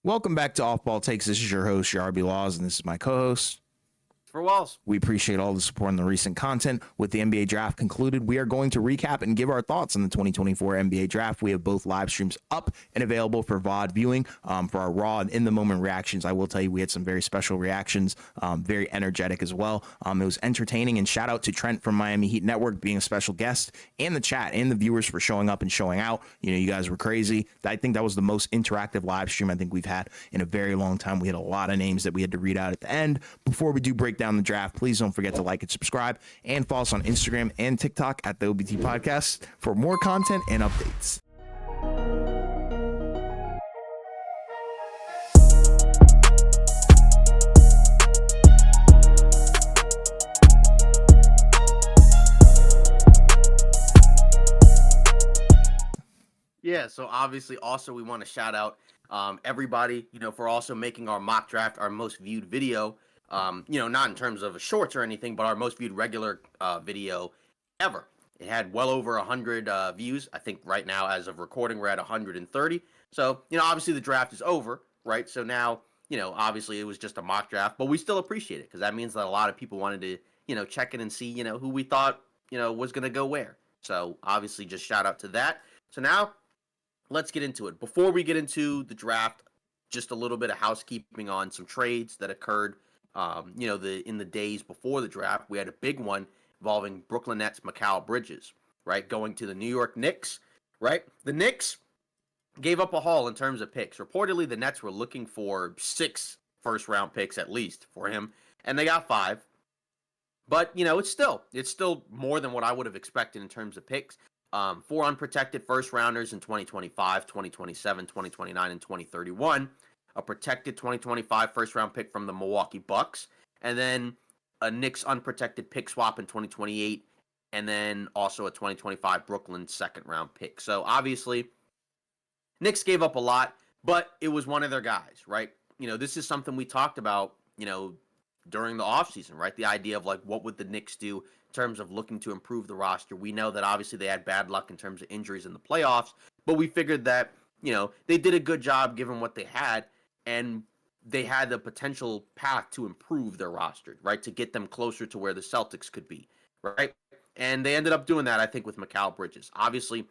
Welcome back to Off Ball Takes. This is your host, RB Laws, and this is my co-host. For Walls. We appreciate all the support and the recent content. With the NBA draft concluded, we are going to recap and give our thoughts on the 2024 NBA draft. We have both live streams up and available for VOD viewing. For our raw and in-the-moment reactions, I will tell you we had some very special reactions, very energetic as well. It was entertaining, and shout out to Trent from Miami Heat Network being a special guest, and the chat and the viewers for showing up and showing out. You know, you guys were crazy. I think that was the most interactive live stream I think we've had in a very long time. We had a lot of names that we had to read out at the end. Before we do break down the draft, please don't forget to like and subscribe, and follow us on Instagram and TikTok at the OBT Podcast for more content and updates. Yeah, so obviously also we want to shout out everybody, for also making our mock draft our most viewed video. Not in terms of shorts or anything, but our most viewed regular video ever. It had well over 100 views. I think right now, as of recording, we're at 130. So, obviously the draft is over, right? So now, obviously it was just a mock draft, but we still appreciate it because that means that a lot of people wanted to, check in and see, who we thought, was going to go where. So obviously just shout out to that. So now let's get into it. Before we get into the draft, just a little bit of housekeeping on some trades that occurred. In the days before the draft. We had a big one involving Brooklyn Nets Mikal Bridges, right, going to the New York Knicks, right? The Knicks gave up a haul in terms of picks. Reportedly, the Nets were looking for 6 first-round picks at least for him, and they got 5. But, it's still more than what I would have expected in terms of picks. 4 unprotected first-rounders in 2025, 2027, 2029, and 2031. A protected 2025 first-round pick from the Milwaukee Bucks, and then a Knicks unprotected pick swap in 2028, and then also a 2025 Brooklyn second-round pick. So, obviously, Knicks gave up a lot, but it was one of their guys, right? This is something we talked about, during the offseason, right? The idea of, what would the Knicks do in terms of looking to improve the roster. We know that, obviously, they had bad luck in terms of injuries in the playoffs, but we figured that, they did a good job given what they had, and they had the potential path to improve their roster, right? To get them closer to where the Celtics could be, right? And they ended up doing that, I think, with Mikal Bridges. Obviously,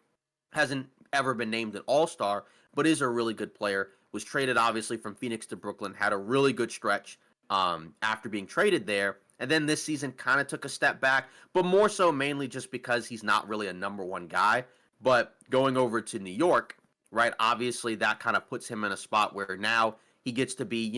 hasn't ever been named an all-star, but is a really good player. Was traded, obviously, from Phoenix to Brooklyn. Had a really good stretch after being traded there. And then this season kind of took a step back, but more so mainly just because he's not really a number one guy. But going over to New York, right, obviously that kind of puts him in a spot where now he gets to be,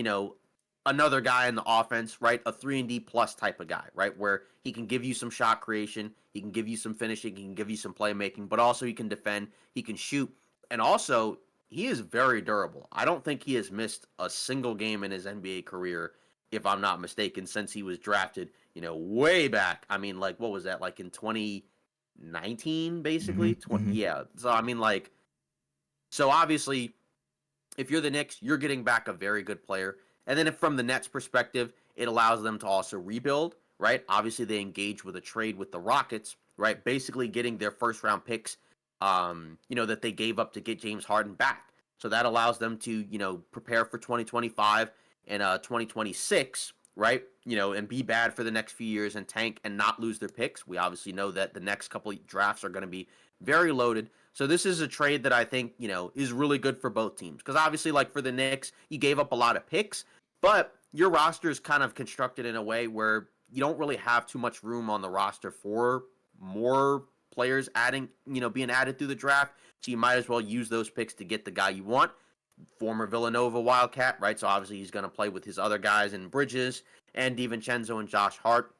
another guy in the offense, right? A 3-and-D plus type of guy, right? Where he can give you some shot creation, he can give you some finishing, he can give you some playmaking, but also he can defend, he can shoot, and also he is very durable. I don't think he has missed a single game in his NBA career, if I'm not mistaken, since he was drafted, way back. I mean, what was that, in 2019, basically? Yeah. So, so obviously, if you're the Knicks, you're getting back a very good player. And then from the Nets' perspective, it allows them to also rebuild, right? Obviously, they engage with a trade with the Rockets, right? Basically getting their first-round picks, that they gave up to get James Harden back. So that allows them to, prepare for 2025 and 2026, right? And be bad for the next few years and tank and not lose their picks. We obviously know that the next couple of drafts are going to be very loaded. So this is a trade that I think, is really good for both teams. Because obviously, for the Knicks, you gave up a lot of picks, but your roster is kind of constructed in a way where you don't really have too much room on the roster for more players being added through the draft. So you might as well use those picks to get the guy you want. Former Villanova Wildcat, right? So obviously he's going to play with his other guys in Bridges and DiVincenzo and Josh Hart.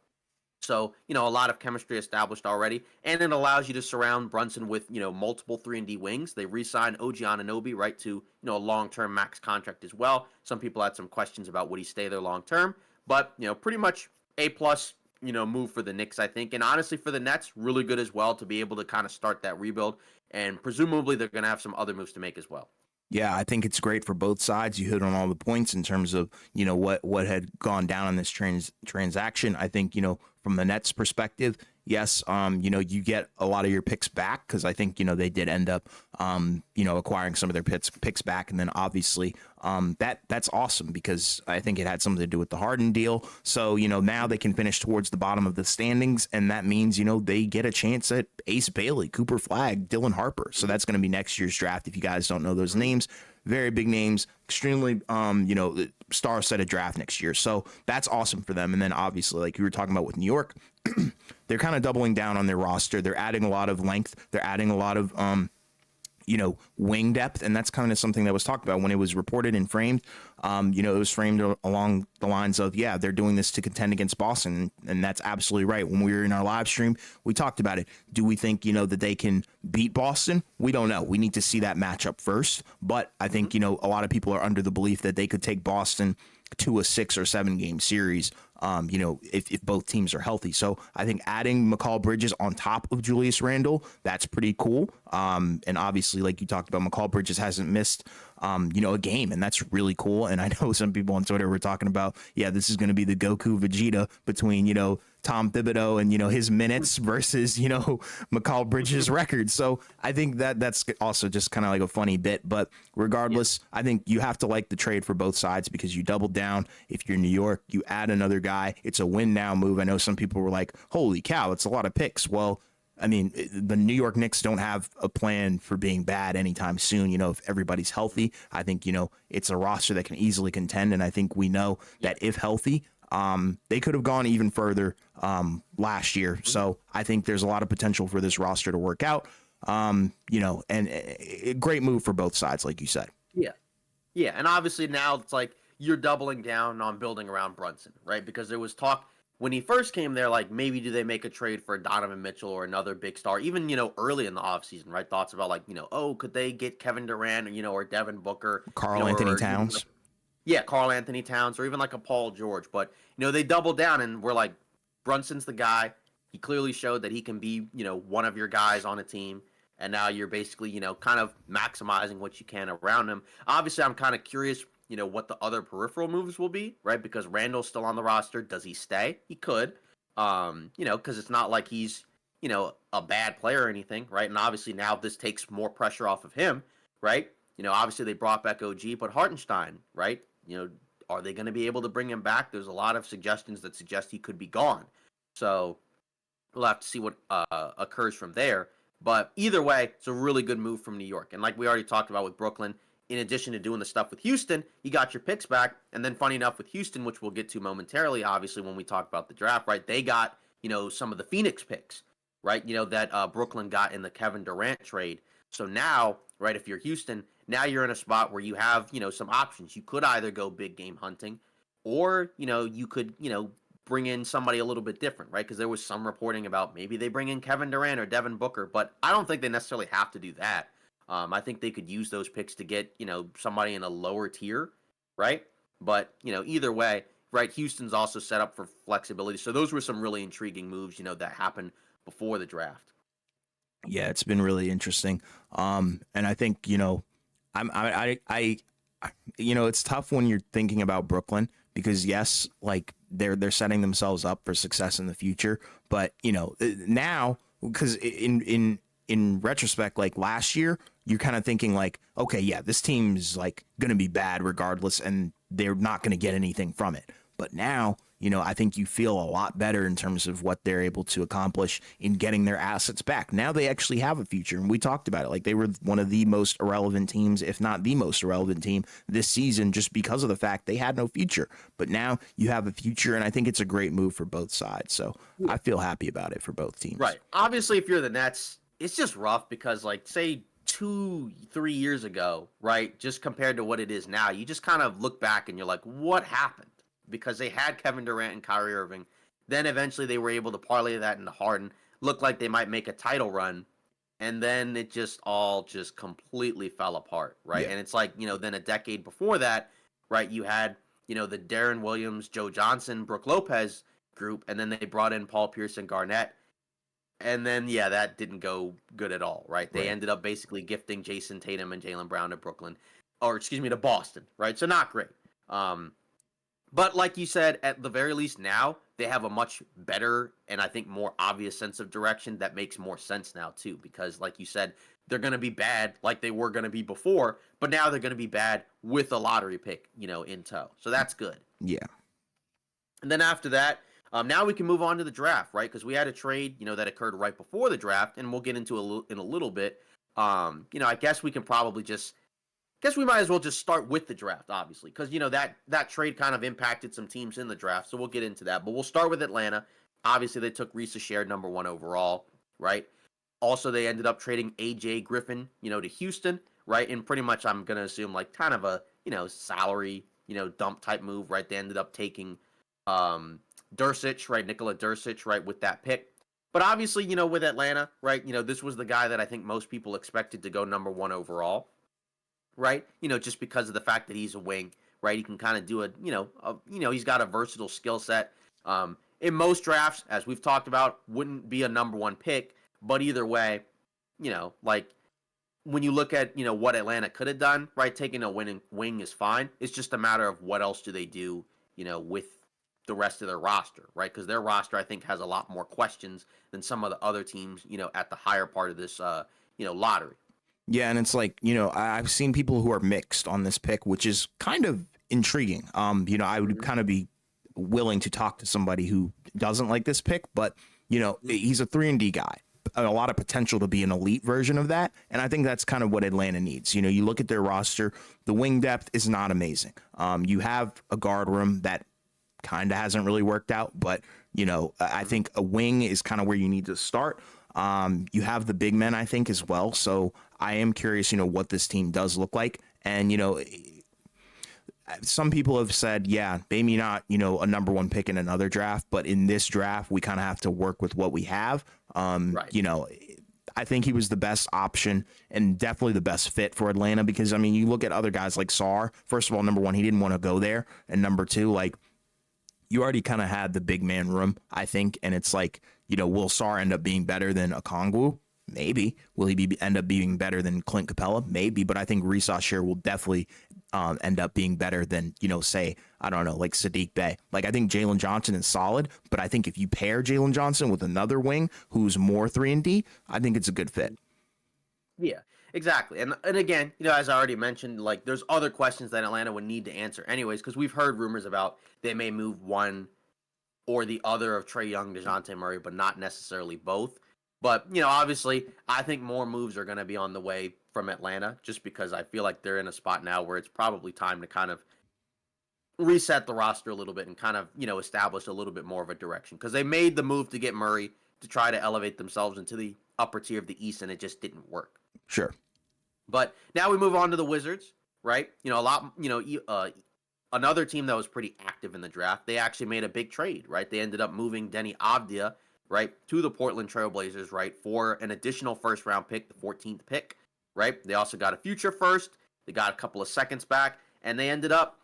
So, a lot of chemistry established already, and it allows you to surround Brunson with, multiple 3-and-D wings. They re-signed OG Anunoby, right, to, a long-term max contract as well. Some people had some questions about would he stay there long-term, but, pretty much A-plus, move for the Knicks, I think. And honestly, for the Nets, really good as well to be able to kind of start that rebuild, and presumably they're going to have some other moves to make as well. Yeah, I think it's great for both sides. You hit on all the points in terms of, what had gone down in this transaction. I think, from the Nets perspective, yes, you get a lot of your picks back because I think, they did end up, acquiring some of their picks back. And then obviously that's awesome because I think it had something to do with the Harden deal. So, now they can finish towards the bottom of the standings. And that means, they get a chance at Ace Bailey, Cooper Flagg, Dylan Harper. So that's going to be next year's draft. If you guys don't know those names, very big names, extremely, star-studded draft next year. So that's awesome for them. And then obviously, like you were talking about with New York, they're kind of doubling down on their roster. They're adding a lot of length. They're adding a lot of, wing depth. And that's kind of something that was talked about when it was reported and framed. It was framed along the lines of, yeah, they're doing this to contend against Boston. And that's absolutely right. When we were in our live stream, we talked about it. Do we think, that they can beat Boston? We don't know. We need to see that matchup first. But I think, a lot of people are under the belief that they could take Boston to a 6 or 7 game series, if both teams are healthy. So I think adding Mikal Bridges on top of Julius Randle, that's pretty cool. And obviously, like you talked about, Mikal Bridges hasn't missed, a game, and that's really cool. And I know some people on Twitter were talking about, yeah, this is going to be the Goku Vegeta between, Tom Thibodeau and, his minutes versus, Mikal Bridges' record. So I think that's also just kind of like a funny bit. But regardless, I think you have to like the trade for both sides because you double down. If you're New York, you add another guy. It's a win now move. I know some people were like, holy cow, it's a lot of picks. Well, I mean, the New York Knicks don't have a plan for being bad anytime soon. If everybody's healthy, I think, it's a roster that can easily contend. And I think we know that if healthy, they could have gone even further last year. So I think there's a lot of potential for this roster to work out, and a great move for both sides, like you said. Yeah. Yeah. And obviously now it's like you're doubling down on building around Brunson, right? Because there was talk when he first came there, like maybe do they make a trade for Donovan Mitchell or another big star, even, early in the offseason, right? Thoughts about like, oh, could they get Kevin Durant or, or Devin Booker, Carl Anthony Towns. Yeah, Carl Anthony Towns, or even like a Paul George. But, they doubled down and we're like, Brunson's the guy. He clearly showed that he can be, one of your guys on a team. And now you're basically, kind of maximizing what you can around him. Obviously, I'm kind of curious, what the other peripheral moves will be, right? Because Randall's still on the roster. Does he stay? He could, because it's not like he's, a bad player or anything, right? And obviously now this takes more pressure off of him, right? Obviously they brought back OG, but Hartenstein, right? Are they going to be able to bring him back? There's a lot of suggestions that suggest he could be gone. So we'll have to see what occurs from there. But either way, it's a really good move from New York. And like we already talked about with Brooklyn, in addition to doing the stuff with Houston, you got your picks back. And then funny enough with Houston, which we'll get to momentarily, obviously, when we talk about the draft, right? They got, some of the Phoenix picks, right? That Brooklyn got in the Kevin Durant trade. So now, right, if you're Houston, now you're in a spot where you have, some options. You could either go big game hunting or, you could, bring in somebody a little bit different, right? Because there was some reporting about maybe they bring in Kevin Durant or Devin Booker, but I don't think they necessarily have to do that. I think they could use those picks to get, somebody in a lower tier, right? But, either way, right, Houston's also set up for flexibility. So those were some really intriguing moves, that happened before the draft. Yeah, it's been really interesting. And I think, it's tough when you're thinking about Brooklyn because yes, like they're setting themselves up for success in the future. But, now because in retrospect, like last year, you're kind of thinking like, okay, yeah, this team's like going to be bad regardless, and they're not going to get anything from it. But now, I think you feel a lot better in terms of what they're able to accomplish in getting their assets back. Now they actually have a future, and we talked about it. Like they were one of the most irrelevant teams, if not the most irrelevant team this season, just because of the fact they had no future. But now you have a future, and I think it's a great move for both sides. So I feel happy about it for both teams. Right. Obviously, if you're the Nets, it's just rough because, like, say 2-3 years ago, right, just compared to what it is now, you just kind of look back and you're like, what happened? Because they had Kevin Durant and Kyrie Irving. Then eventually they were able to parlay that into Harden. Looked like they might make a title run. And then it just all just completely fell apart, right? Yeah. And it's like, then a decade before that, right, you had, the Darren Williams, Joe Johnson, Brooke Lopez group. And then they brought in Paul Pierce and Garnett. And then, yeah, that didn't go good at all, right? They ended up basically gifting Jason Tatum and Jaylen Brown to Brooklyn. Or, excuse me, to Boston, right? So not great. But like you said, at the very least now they have a much better and I think more obvious sense of direction that makes more sense now too. Because like you said, they're going to be bad like they were going to be before, but now they're going to be bad with a lottery pick, in tow. So that's good. Yeah. And then after that, now we can move on to the draft, right? Because we had a trade, that occurred right before the draft, and we'll get into in a little bit. I guess we can probably guess we might as well just start with the draft, obviously, because that trade kind of impacted some teams in the draft, so we'll get into that. But we'll start with Atlanta. Obviously, they took Risa Shared number 1 overall, right? Also, they ended up trading AJ Griffin, to Houston, right? And pretty much, I'm gonna assume like kind of a salary, dump type move, right? They ended up taking Dursic, right? Nikola Dursic, right, with that pick. But obviously, with Atlanta, right? This was the guy that I think most people expected to go number 1 overall, right? Just because of the fact that he's a wing, right? He can kind of do he's got a versatile skill set. In most drafts, as we've talked about, wouldn't be a number 1 pick, but either way, like when you look at, what Atlanta could have done, right? Taking a winning wing is fine. It's just a matter of what else do they do, with the rest of their roster, right? Because their roster, I think, has a lot more questions than some of the other teams, at the higher part of this, lottery. Yeah, and it's like, I've seen people who are mixed on this pick, which is kind of intriguing. I would kind of be willing to talk to somebody who doesn't like this pick, but, he's a 3-and-D guy. A lot of potential to be an elite version of that. And I think that's kind of what Atlanta needs. You look at their roster, the wing depth is not amazing. You have a guard room that kind of hasn't really worked out, but, I think a wing is kind of where you need to start. You have the big men, I think, as well. So I am curious, what this team does look like. And, some people have said, yeah, maybe not, a number 1 pick in another draft, but in this draft, we kind of have to work with what we have. Right. I think he was the best option and definitely the best fit for Atlanta because, you look at other guys like Sarr. First of all, number 1, he didn't want to go there. And number 2, like, you already kind of had the big man room, I think. And it's like, will Sarr end up being better than Okongwu? Maybe. Will he end up being better than Clint Capella? Maybe. But I think Risa Shared will definitely end up being better than, say, I don't know, like Sadiq Bey. Like, I think Jalen Johnson is solid, but I think if you pair Jalen Johnson with another wing who's more 3-and-D, I think it's a good fit. Yeah, exactly. And again, as I already mentioned, like there's other questions that Atlanta would need to answer anyways, because we've heard rumors about they may move one or the other of Trae Young, DeJounte Murray, but not necessarily both. But, obviously, I think more moves are going to be on the way from Atlanta just because I feel like they're in a spot now where it's probably time to kind of reset the roster a little bit and kind of, establish a little bit more of a direction. Because they made the move to get Murray to try to elevate themselves into the upper tier of the East, and it just didn't work. Sure. But now we move on to the Wizards, right? Another team that was pretty active in the draft, they actually made a big trade, right? They ended up moving Deni Avdija, right, to the Portland Trailblazers, right, for an additional first-round pick, the 14th pick, right? They also got a future first. They got a couple of seconds back, and they ended up,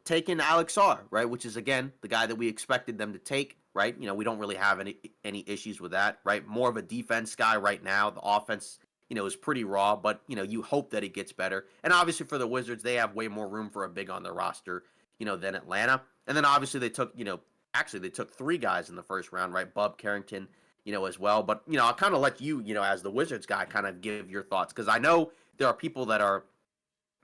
taking Alex Sarr, right, which is, again, the guy that we expected them to take, right? We don't really have any issues with that, right? More of a defense guy right now. The offense, is pretty raw, but, you hope that it gets better. And obviously for the Wizards, they have way more room for a big on their roster, than Atlanta. And then obviously they took, they took 3 guys in the first round, right? Bub Carrington, as well. But, I'll kind of let you, as the Wizards guy, kind of give your thoughts. Because I know there are people that are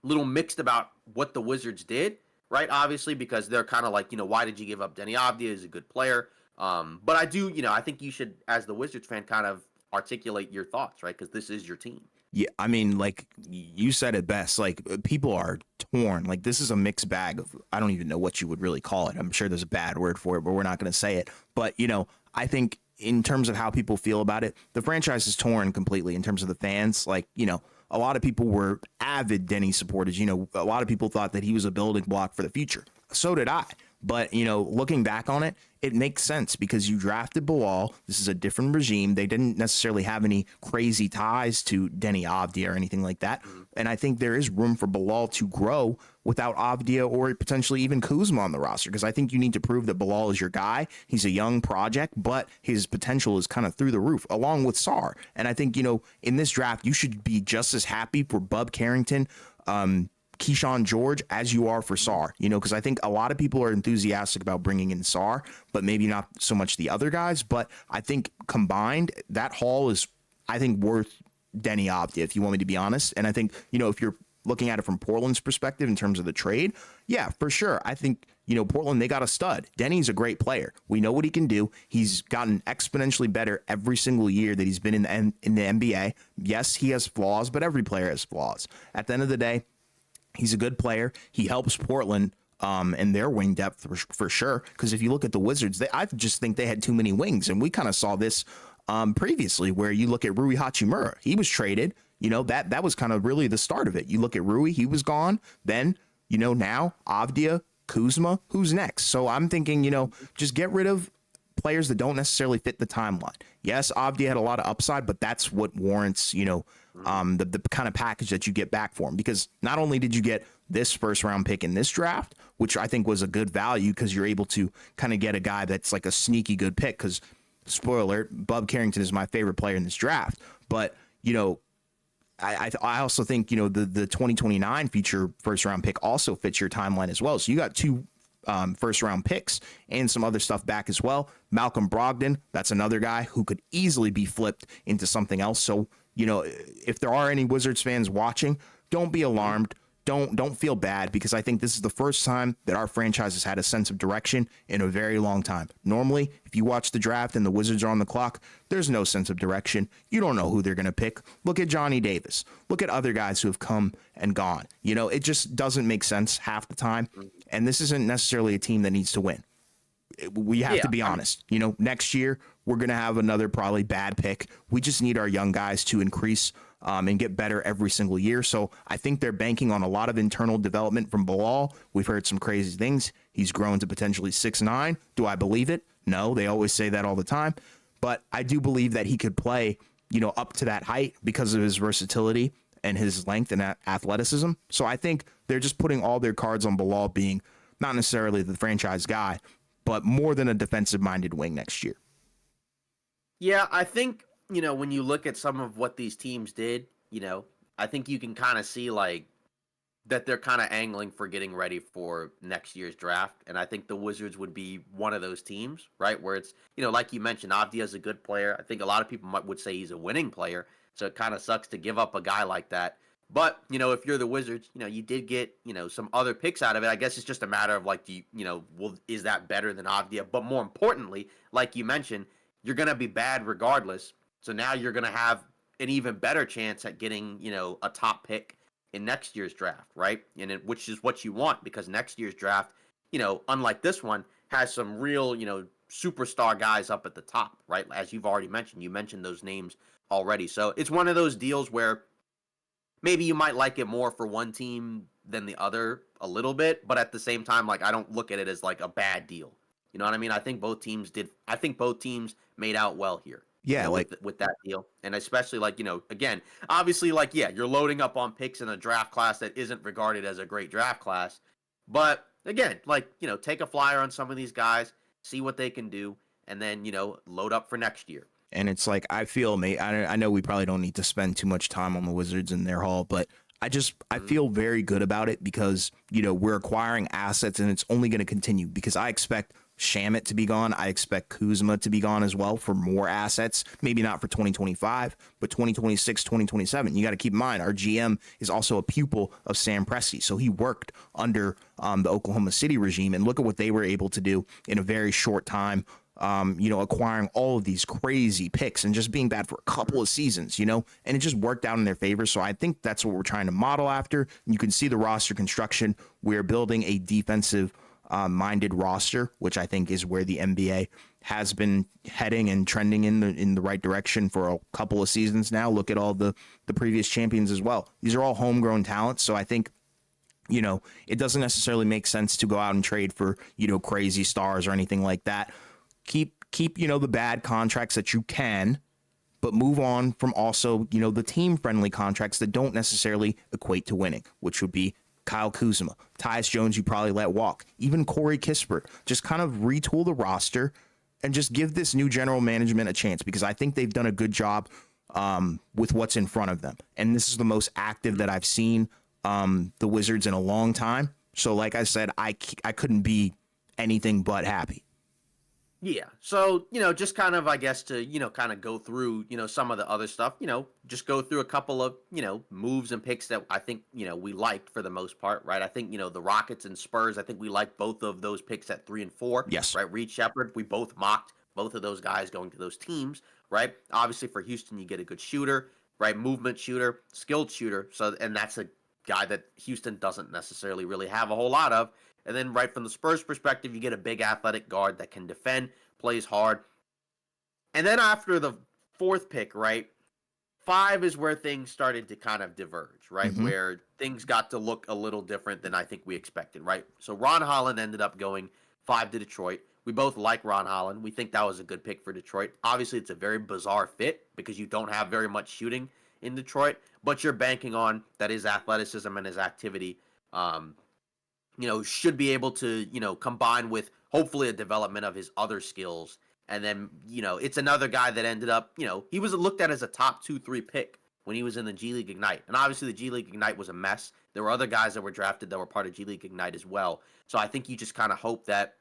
a little mixed about what the Wizards did, right? Obviously, because they're kind of like, why did you give up Deni Avdija? He's a good player. But I do, I think you should, as the Wizards fan, kind of articulate your thoughts, right? Because this is your team. Yeah, like you said it best. Like people are torn. Like this is a mixed bag of, I don't even know what you would really call it. I'm sure there's a bad word for it, but we're not going to say it. But I think in terms of how people feel about it, the franchise is torn completely in terms of the fans. Like a lot of people were avid Deni supporters. A lot of people thought that he was a building block for the future. So did I. But, looking back on it, it makes sense because you drafted Bilal. This is a different regime. They didn't necessarily have any crazy ties to Deni Avdija or anything like that. And I think there is room for Bilal to grow without Avdija or potentially even Kuzma on the roster, because I think you need to prove that Bilal is your guy. He's a young project, but his potential is kind of through the roof, along with Sarr. And I think, in this draft, you should be just as happy for Bub Carrington, Keyshawn George as you are for Sarr, because I think a lot of people are enthusiastic about bringing in Sarr, but maybe not so much the other guys. But I think combined, that haul is, I think, worth Denny Avdia, if you want me to be honest. And I think, if you're looking at it from Portland's perspective in terms of the trade, yeah, for sure. I think, Portland, they got a stud. Denny's a great player. We know what he can do. He's gotten exponentially better every single year that he's been in the NBA. Yes, he has flaws, but every player has flaws. At the end of the day, he's a good player. He helps Portland and their wing depth for sure. Because if you look at the Wizards, I just think they had too many wings. And we kind of saw this previously, where you look at Rui Hachimura. He was traded. That was kind of really the start of it. You look at Rui, he was gone. Then, now Avdia, Kuzma, who's next? So I'm thinking, just get rid of players that don't necessarily fit the timeline. Yes, Avdia had a lot of upside, but that's what warrants, the kind of package that you get back for him. Because not only did you get this first round pick in this draft, which I think was a good value because you're able to kind of get a guy that's like a sneaky good pick. Because spoiler alert, Bub Carrington is my favorite player in this draft. But, I also think, the 2029 future first round pick also fits your timeline as well. So you got two first round picks and some other stuff back as well. Malcolm Brogdon, that's another guy who could easily be flipped into something else. So, if there are any Wizards fans watching, don't be alarmed. Don't feel bad, because I think this is the first time that our franchise has had a sense of direction in a very long time. Normally, if you watch the draft and the Wizards are on the clock, there's no sense of direction. You don't know who they're going to pick. Look at Johnny Davis. Look at other guys who have come and gone. It just doesn't make sense half the time. And this isn't necessarily a team that needs to win. We have to be honest. Next year, we're going to have another probably bad pick. We just need our young guys to increase and get better every single year. So I think they're banking on a lot of internal development from Bilal. We've heard some crazy things. He's grown to potentially 6'9". Do I believe it? No, they always say that all the time. But I do believe that he could play, up to that height because of his versatility and his length and athleticism. So I think they're just putting all their cards on Bilal being not necessarily the franchise guy, but more than a defensive-minded wing next year. Yeah, I think, when you look at some of what these teams did, I think you can kind of see that they're kind of angling for getting ready for next year's draft. And I think the Wizards would be one of those teams, right? Where it's, like you mentioned, Avdia is a good player. I think a lot of people would say he's a winning player. So it kind of sucks to give up a guy like that. But, if you're the Wizards, you did get, some other picks out of it. I guess it's just a matter of is that better than Avdia? But more importantly, like you mentioned, you're going to be bad regardless. So now you're going to have an even better chance at getting, a top pick in next year's draft, right? Which is what you want, because next year's draft, unlike this one, has some real, superstar guys up at the top, right? As you've already mentioned, you mentioned those names already. So it's one of those deals where maybe you might like it more for one team than the other a little bit, but at the same time, I don't look at it as a bad deal. You know what I mean? I think both teams made out well here. Yeah, with that deal. And especially again, obviously you're loading up on picks in a draft class that isn't regarded as a great draft class. But again, take a flyer on some of these guys, see what they can do, and then, load up for next year. And it's I feel, I know we probably don't need to spend too much time on the Wizards and their haul, but I feel very good about it because, we're acquiring assets and it's only going to continue, because I expect Shamet to be gone. I expect Kuzma to be gone as well for more assets. Maybe not for 2025, but 2026, 2027. You got to keep in mind, our GM is also a pupil of Sam Presti. So he worked under the Oklahoma City regime, and look at what they were able to do in a very short time. Acquiring all of these crazy picks and just being bad for a couple of seasons, and it just worked out in their favor. So I think that's what we're trying to model after. You can see the roster construction. We're building a defensive minded roster, which I think is where the NBA has been heading and trending in the right direction for a couple of seasons now. Look at all the previous champions as well. These are all homegrown talents. So I think, it doesn't necessarily make sense to go out and trade for, crazy stars or anything like that. Keep, the bad contracts that you can, but move on from also, the team friendly contracts that don't necessarily equate to winning, which would be Kyle Kuzma, Tyus Jones, you probably let walk. Even Corey Kispert. Just kind of retool the roster and just give this new general management a chance, because I think they've done a good job with what's in front of them. And this is the most active that I've seen the Wizards in a long time. So, like I said, I couldn't be anything but happy. Yeah. So, just kind of, I guess, to, kind of go through, some of the other stuff, just go through a couple of, moves and picks that I think, we liked for the most part, right? I think, the Rockets and Spurs, I think we liked both of those picks at 3 and 4, Yes. right? Reed Shepherd, we both mocked both of those guys going to those teams, right? Obviously for Houston, you get a good shooter, right? Movement shooter, skilled shooter. So, and that's a guy that Houston doesn't necessarily really have a whole lot of. And then right from the Spurs perspective, you get a big athletic guard that can defend, plays hard. And then after the fourth pick, right, 5 is where things started to kind of diverge, right, Mm-hmm. where things got to look a little different than I think we expected, right? So Ron Holland ended up going 5 to Detroit. We both like Ron Holland. We think that was a good pick for Detroit. Obviously, it's a very bizarre fit because you don't have very much shooting in Detroit, but you're banking on that his athleticism and his activity should be able to, combine with hopefully a development of his other skills. And then, it's another guy that ended up, he was looked at as a top 2-3 pick when he was in the G League Ignite. And obviously the G League Ignite was a mess. There were other guys that were drafted that were part of G League Ignite as well. So I think you just kind of hope that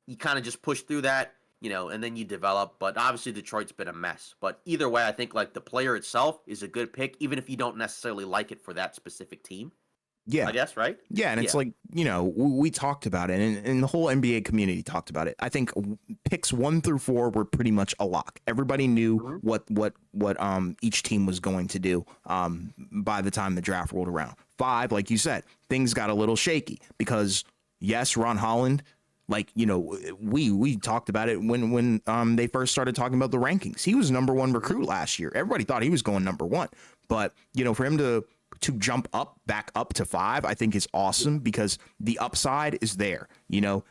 you kind of just push through that, and then you develop. But obviously Detroit's been a mess. But either way, I think like the player itself is a good pick, even if you don't necessarily like it for that specific team. Yeah. I guess, right? Yeah, and it's like, we talked about it, and the whole NBA community talked about it. I think picks 1 through 4 were pretty much a lock. Everybody knew what each team was going to do by the time the draft rolled around. 5, like you said, things got a little shaky because yes, Ron Holland, like, we talked about it when they first started talking about the rankings. He was number 1 recruit last year. Everybody thought he was going number 1, but for him to jump back up to 5, I think is awesome because the upside is there.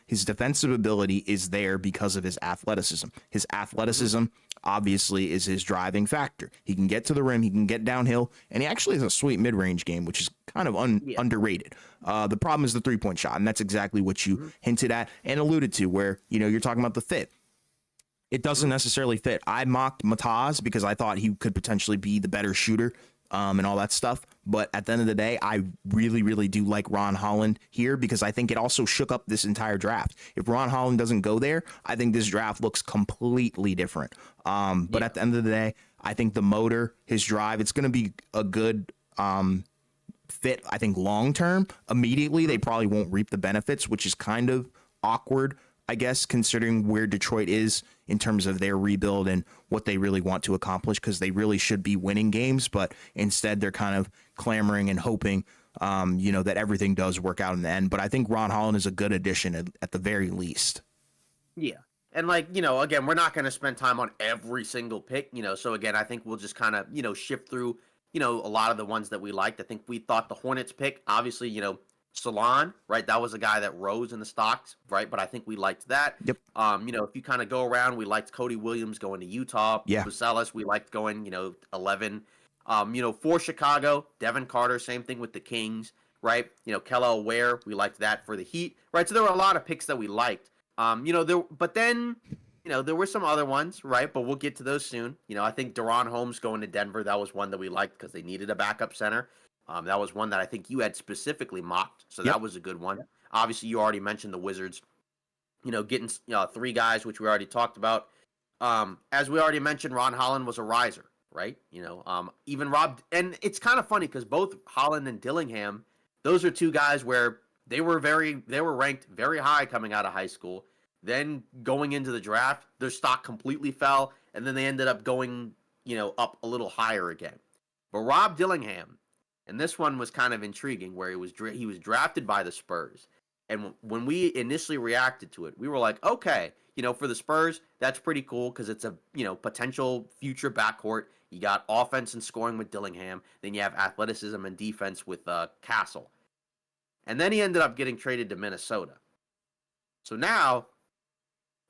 His defensive ability is there because of his athleticism. His athleticism obviously is his driving factor. He can get to the rim, he can get downhill, and he actually has a sweet mid-range game, which is kind of underrated. The problem is the 3-point shot, and that's exactly what you hinted at and alluded to, where, you're talking about the fit. It doesn't necessarily fit. I mocked Mataz because I thought he could potentially be the better shooter and all that stuff. But at the end of the day, I really, really do like Ron Holland here because I think it also shook up this entire draft. If Ron Holland doesn't go there, I think this draft looks completely different. But at the end of the day, I think the motor, his drive, it's going to be a good fit, I think, long term. Immediately, they probably won't reap the benefits, which is kind of awkward, I guess, considering where Detroit is in terms of their rebuild and what they really want to accomplish, because they really should be winning games, but instead they're kind of clamoring and hoping, that everything does work out in the end. But I think Ron Holland is a good addition at the very least. Yeah. And again, we're not going to spend time on every single pick, so again, I think we'll just kind of, shift through, a lot of the ones that we liked. I think we thought the Hornets pick, obviously, Salon, right? That was a guy that rose in the stocks, right? But I think we liked that. Yep. If you kind of go around, we liked Cody Williams going to Utah. Yeah. Bucelis, we liked going, 11. For Chicago, Devin Carter, same thing with the Kings, right? Kello Ware, we liked that for the Heat, right? So there were a lot of picks that we liked. But then, there were some other ones, right? But we'll get to those soon. I think Deron Holmes going to Denver, that was one that we liked because they needed a backup center. That was one that I think you had specifically mocked, so that was a good one. Obviously, you already mentioned the Wizards, getting 3 guys, which we already talked about. As we already mentioned, Ron Holland was a riser, right? Even Rob, and it's kind of funny because both Holland and Dillingham, those are 2 guys where they were ranked very high coming out of high school. Then going into the draft, their stock completely fell, and then they ended up going, up a little higher again. But Rob Dillingham, and this one was kind of intriguing, where he was drafted by the Spurs. And when we initially reacted to it, we were like, okay, for the Spurs, that's pretty cool because it's a, potential future backcourt. You got offense and scoring with Dillingham. Then you have athleticism and defense with Castle. And then he ended up getting traded to Minnesota. So now,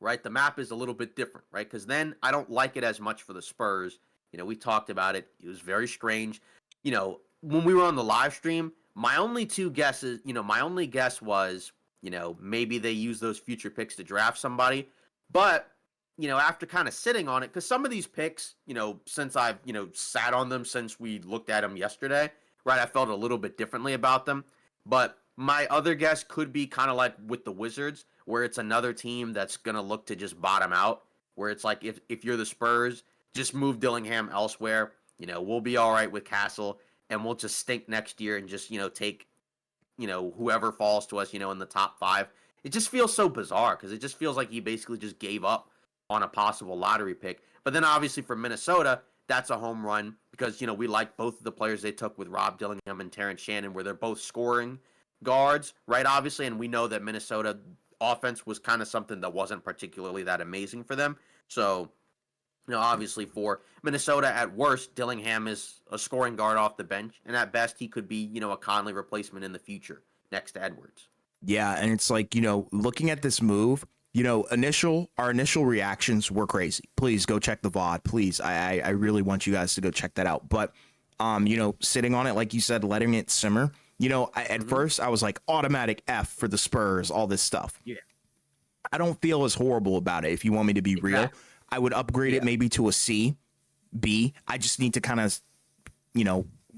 right, the map is a little bit different, right? Because then I don't like it as much for the Spurs. We talked about it. It was very strange. When we were on the live stream, my only guess was, maybe they use those future picks to draft somebody. But, after kind of sitting on it, because some of these picks, since I've, sat on them since we looked at them yesterday, right? I felt a little bit differently about them. But my other guess could be kind of like with the Wizards, where it's another team that's gonna look to just bottom out. Where it's like if you're the Spurs, just move Dillingham elsewhere. We'll be all right with Castle, and we'll just stink next year and just take whoever falls to us in the top 5. It just feels so bizarre because it just feels like he basically just gave up on a possible lottery pick. But then obviously for Minnesota, that's a home run because we like both of the players they took with Rob Dillingham and Terrence Shannon, where they're both scoring guards, right? Obviously, and we know that Minnesota offense was kind of something that wasn't particularly that amazing for them. So, obviously for Minnesota, at worst, Dillingham is a scoring guard off the bench, and at best, he could be, a Conley replacement in the future next to Edwards. Yeah, and it's like, looking at this move, our initial reactions were crazy. Please go check the VOD. Please. I really want you guys to go check that out. But, sitting on it, like you said, letting it simmer, at first I was like automatic F for the Spurs, all this stuff. Yeah. I don't feel as horrible about it. If you want me to be real, I would upgrade it maybe to a C, B. I just need to kind of,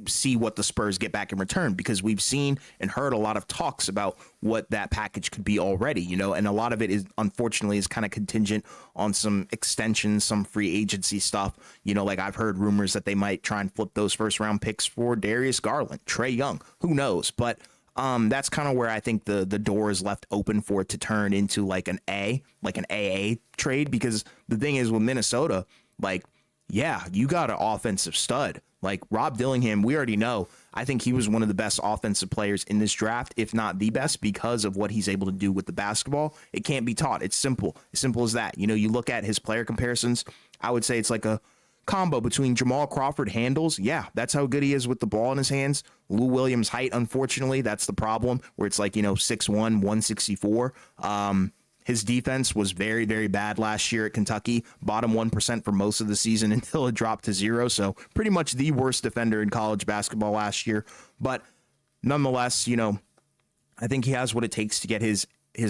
see what the Spurs get back in return, because we've seen and heard a lot of talks about what that package could be already, and a lot of it is unfortunately is kind of contingent on some extensions, some free agency stuff. Like I've heard rumors that they might try and flip those first round picks for Darius Garland, Trae Young, who knows? But that's kind of where I think the door is left open for it to turn into like an AA trade, because the thing is with Minnesota, like, yeah, you got an offensive stud. Like Rob Dillingham, we already know. I think he was one of the best offensive players in this draft, if not the best, because of what he's able to do with the basketball. It can't be taught. It's simple. As simple as that. You look at his player comparisons, I would say it's like a combo between Jamal Crawford handles. Yeah, that's how good he is with the ball in his hands. Lou Williams' height, unfortunately, that's the problem, where it's like, 6'1", 164. His defense was very, very bad last year at Kentucky, bottom 1% for most of the season until it dropped to 0. So pretty much the worst defender in college basketball last year. But nonetheless, I think he has what it takes to get his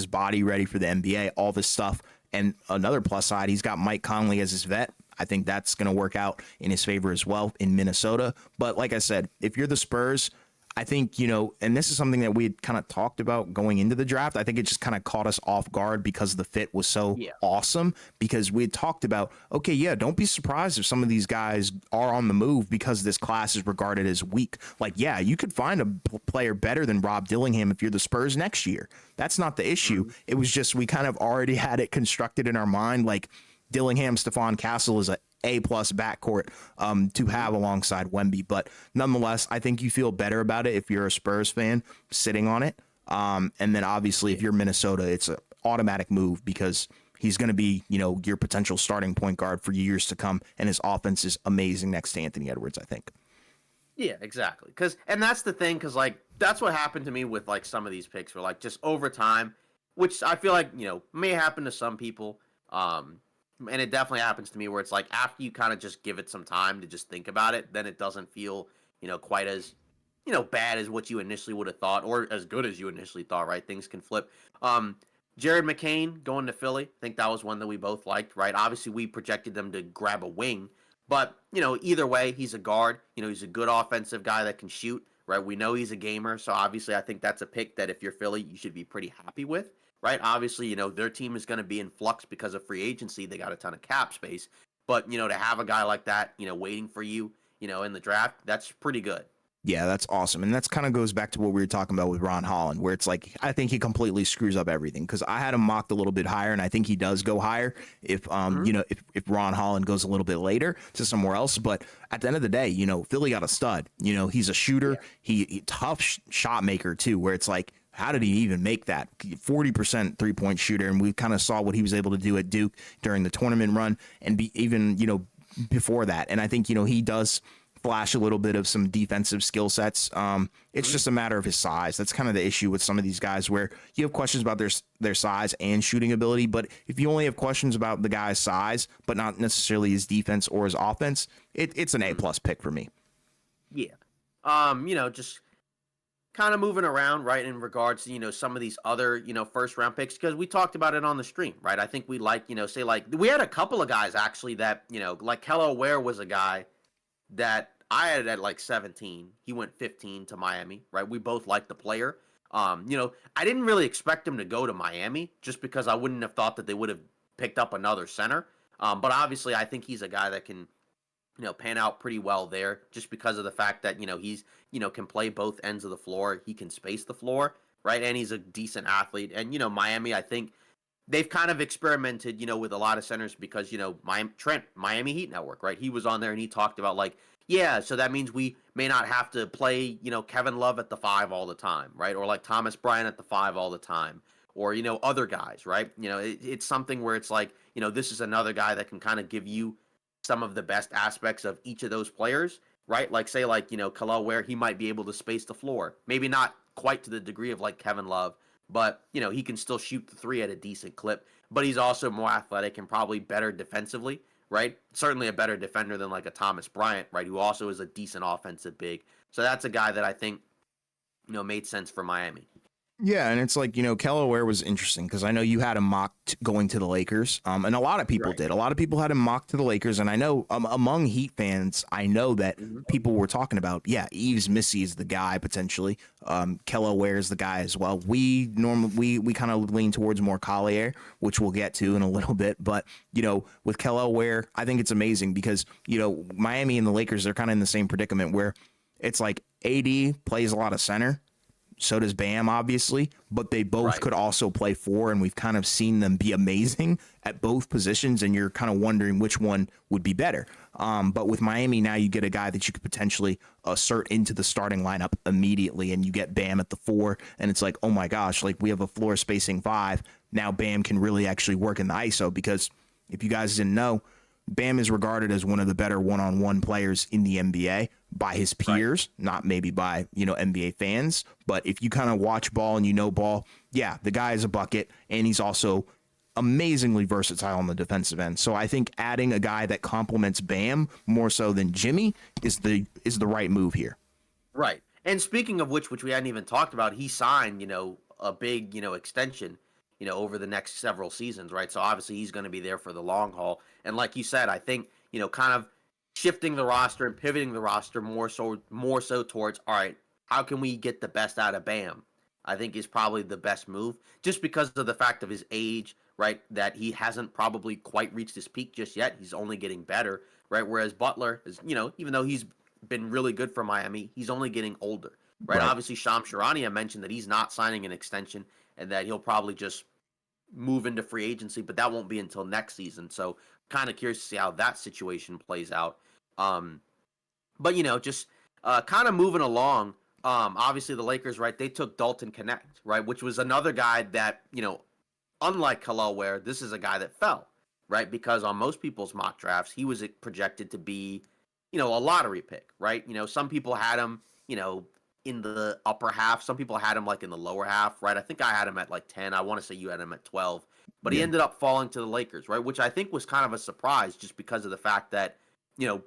body ready for the NBA, all this stuff. And another plus side, he's got Mike Conley as his vet. I think that's going to work out in his favor as well in Minnesota. But like I said, if you're the Spurs, I think, and this is something that we had kind of talked about going into the draft. I think it just kind of caught us off guard because the fit was so awesome, because we had talked about, okay, yeah, don't be surprised if some of these guys are on the move because this class is regarded as weak. Like, yeah, you could find a player better than Rob Dillingham if you're the Spurs next year. That's not the issue. It was just we kind of already had it constructed in our mind, like Dillingham, Stephon Castle is A+ backcourt to have alongside Wemby. But nonetheless, I think you feel better about it if you're a Spurs fan sitting on it. And then obviously if you're Minnesota, it's an automatic move because he's going to be, your potential starting point guard for years to come. And his offense is amazing next to Anthony Edwards, I think. Yeah, exactly. And that's the thing, because like that's what happened to me with like some of these picks were like just over time, which I feel like, may happen to some people. And it definitely happens to me where it's like after you kind of just give it some time to just think about it, then it doesn't feel, quite as, bad as what you initially would have thought, or as good as you initially thought, right? Things can flip. Jared McCain going to Philly. I think that was one that we both liked, right? Obviously, we projected them to grab a wing, but, either way, he's a guard. He's a good offensive guy that can shoot, right? We know he's a gamer. So obviously, I think that's a pick that if you're Philly, you should be pretty happy with. Right, obviously, their team is going to be in flux because of free agency. They got a ton of cap space, but to have a guy like that, waiting for you, in the draft, that's pretty good. Yeah, that's awesome. And that's kind of goes back to what we were talking about with Ron Holland, where it's like, I think he completely screws up everything, because I had him mocked a little bit higher, and I think he does go higher if, if Ron Holland goes a little bit later to somewhere else. But at the end of the day, Philly got a stud. He's a shooter. Yeah. He tough shot maker too, where it's like, how did he even make that 40% 3-point shooter? And we kind of saw what he was able to do at Duke during the tournament run and even before that. And I think, he does flash a little bit of some defensive skill sets. It's just a matter of his size. That's kind of the issue with some of these guys, where you have questions about their size and shooting ability. But if you only have questions about the guy's size, but not necessarily his defense or his offense, it's an A+ pick for me. Yeah. Just kind of moving around, right, in regards to, some of these other, first round picks, because we talked about it on the stream, right? I think we like, say like we had a couple of guys actually that, like Kello Ware was a guy that I had it at like 17. He went 15 to Miami, right? We both liked the player. I didn't really expect him to go to Miami just because I wouldn't have thought that they would have picked up another center. But obviously, I think he's a guy that can, pan out pretty well there just because of the fact that, he's, can play both ends of the floor. He can space the floor, right? And he's a decent athlete. And, Miami, I think they've kind of experimented, with a lot of centers because, Miami Heat Network, right? He was on there and he talked about like, yeah, so that means we may not have to play, Kevin Love at the 5 all the time, right? Or like Thomas Bryant at the 5 all the time, or other guys, right? It's something where it's like, this is another guy that can kind of give you some of the best aspects of each of those players, right? Like say like, Khalil Ware, he might be able to space the floor, maybe not quite to the degree of like Kevin Love, but he can still shoot the 3 at a decent clip. But he's also more athletic and probably better defensively, right? Certainly a better defender than like a Thomas Bryant, right? Who also is a decent offensive big. So that's a guy that I think, made sense for Miami. Yeah, and it's like, Kelly Ware was interesting because I know you had him mocked going to the Lakers, and a lot of people did. A lot of people had him mocked to the Lakers, and I know among Heat fans, I know that people were talking about, Yves Missi is the guy potentially. Kelly Ware is the guy as well. We kind of lean towards more Collier, which we'll get to in a little bit. But, with Kelly Ware, I think it's amazing because, Miami and the Lakers, they're kind of in the same predicament where it's like AD plays a lot of center. So does Bam, obviously, but they both could also play 4, and we've kind of seen them be amazing at both positions, and you're kind of wondering which one would be better. But with Miami, now you get a guy that you could potentially assert into the starting lineup immediately, and you get Bam at the 4, and it's like, oh my gosh, like we have a floor spacing 5. Now Bam can really actually work in the ISO because if you guys didn't know, Bam is regarded as one of the better one-on-one players in the NBA by his peers, not maybe by, NBA fans. But if you kind of watch ball and ball, the guy is a bucket, and he's also amazingly versatile on the defensive end. So I think adding a guy that complements Bam more so than Jimmy is the right move here. Right. And speaking of which we hadn't even talked about, he signed, a big, extension, over the next several seasons, right? So obviously he's going to be there for the long haul. And like you said, I think, kind of shifting the roster and pivoting the roster more so towards, all right, how can we get the best out of Bam? I think is probably the best move just because of the fact of his age, right? That he hasn't probably quite reached his peak just yet. He's only getting better, right? Whereas Butler is, even though he's been really good for Miami, he's only getting older, right? Obviously, Shams Charania mentioned that he's not signing an extension and that he'll probably just move into free agency, but that won't be until next season. So kind of curious to see how that situation plays out. But just kind of moving along. Obviously the Lakers, right? They took Dalton Connect, right? Which was another guy that, unlike Khalil Ware, this is a guy that fell, right? Because on most people's mock drafts, he was projected to be, a lottery pick, right? Some people had him, in the upper half. Some people had him like in the lower half, right? I think I had him at like 10. I want to say you had him at 12. But he ended up falling to the Lakers, right? Which I think was kind of a surprise just because of the fact that,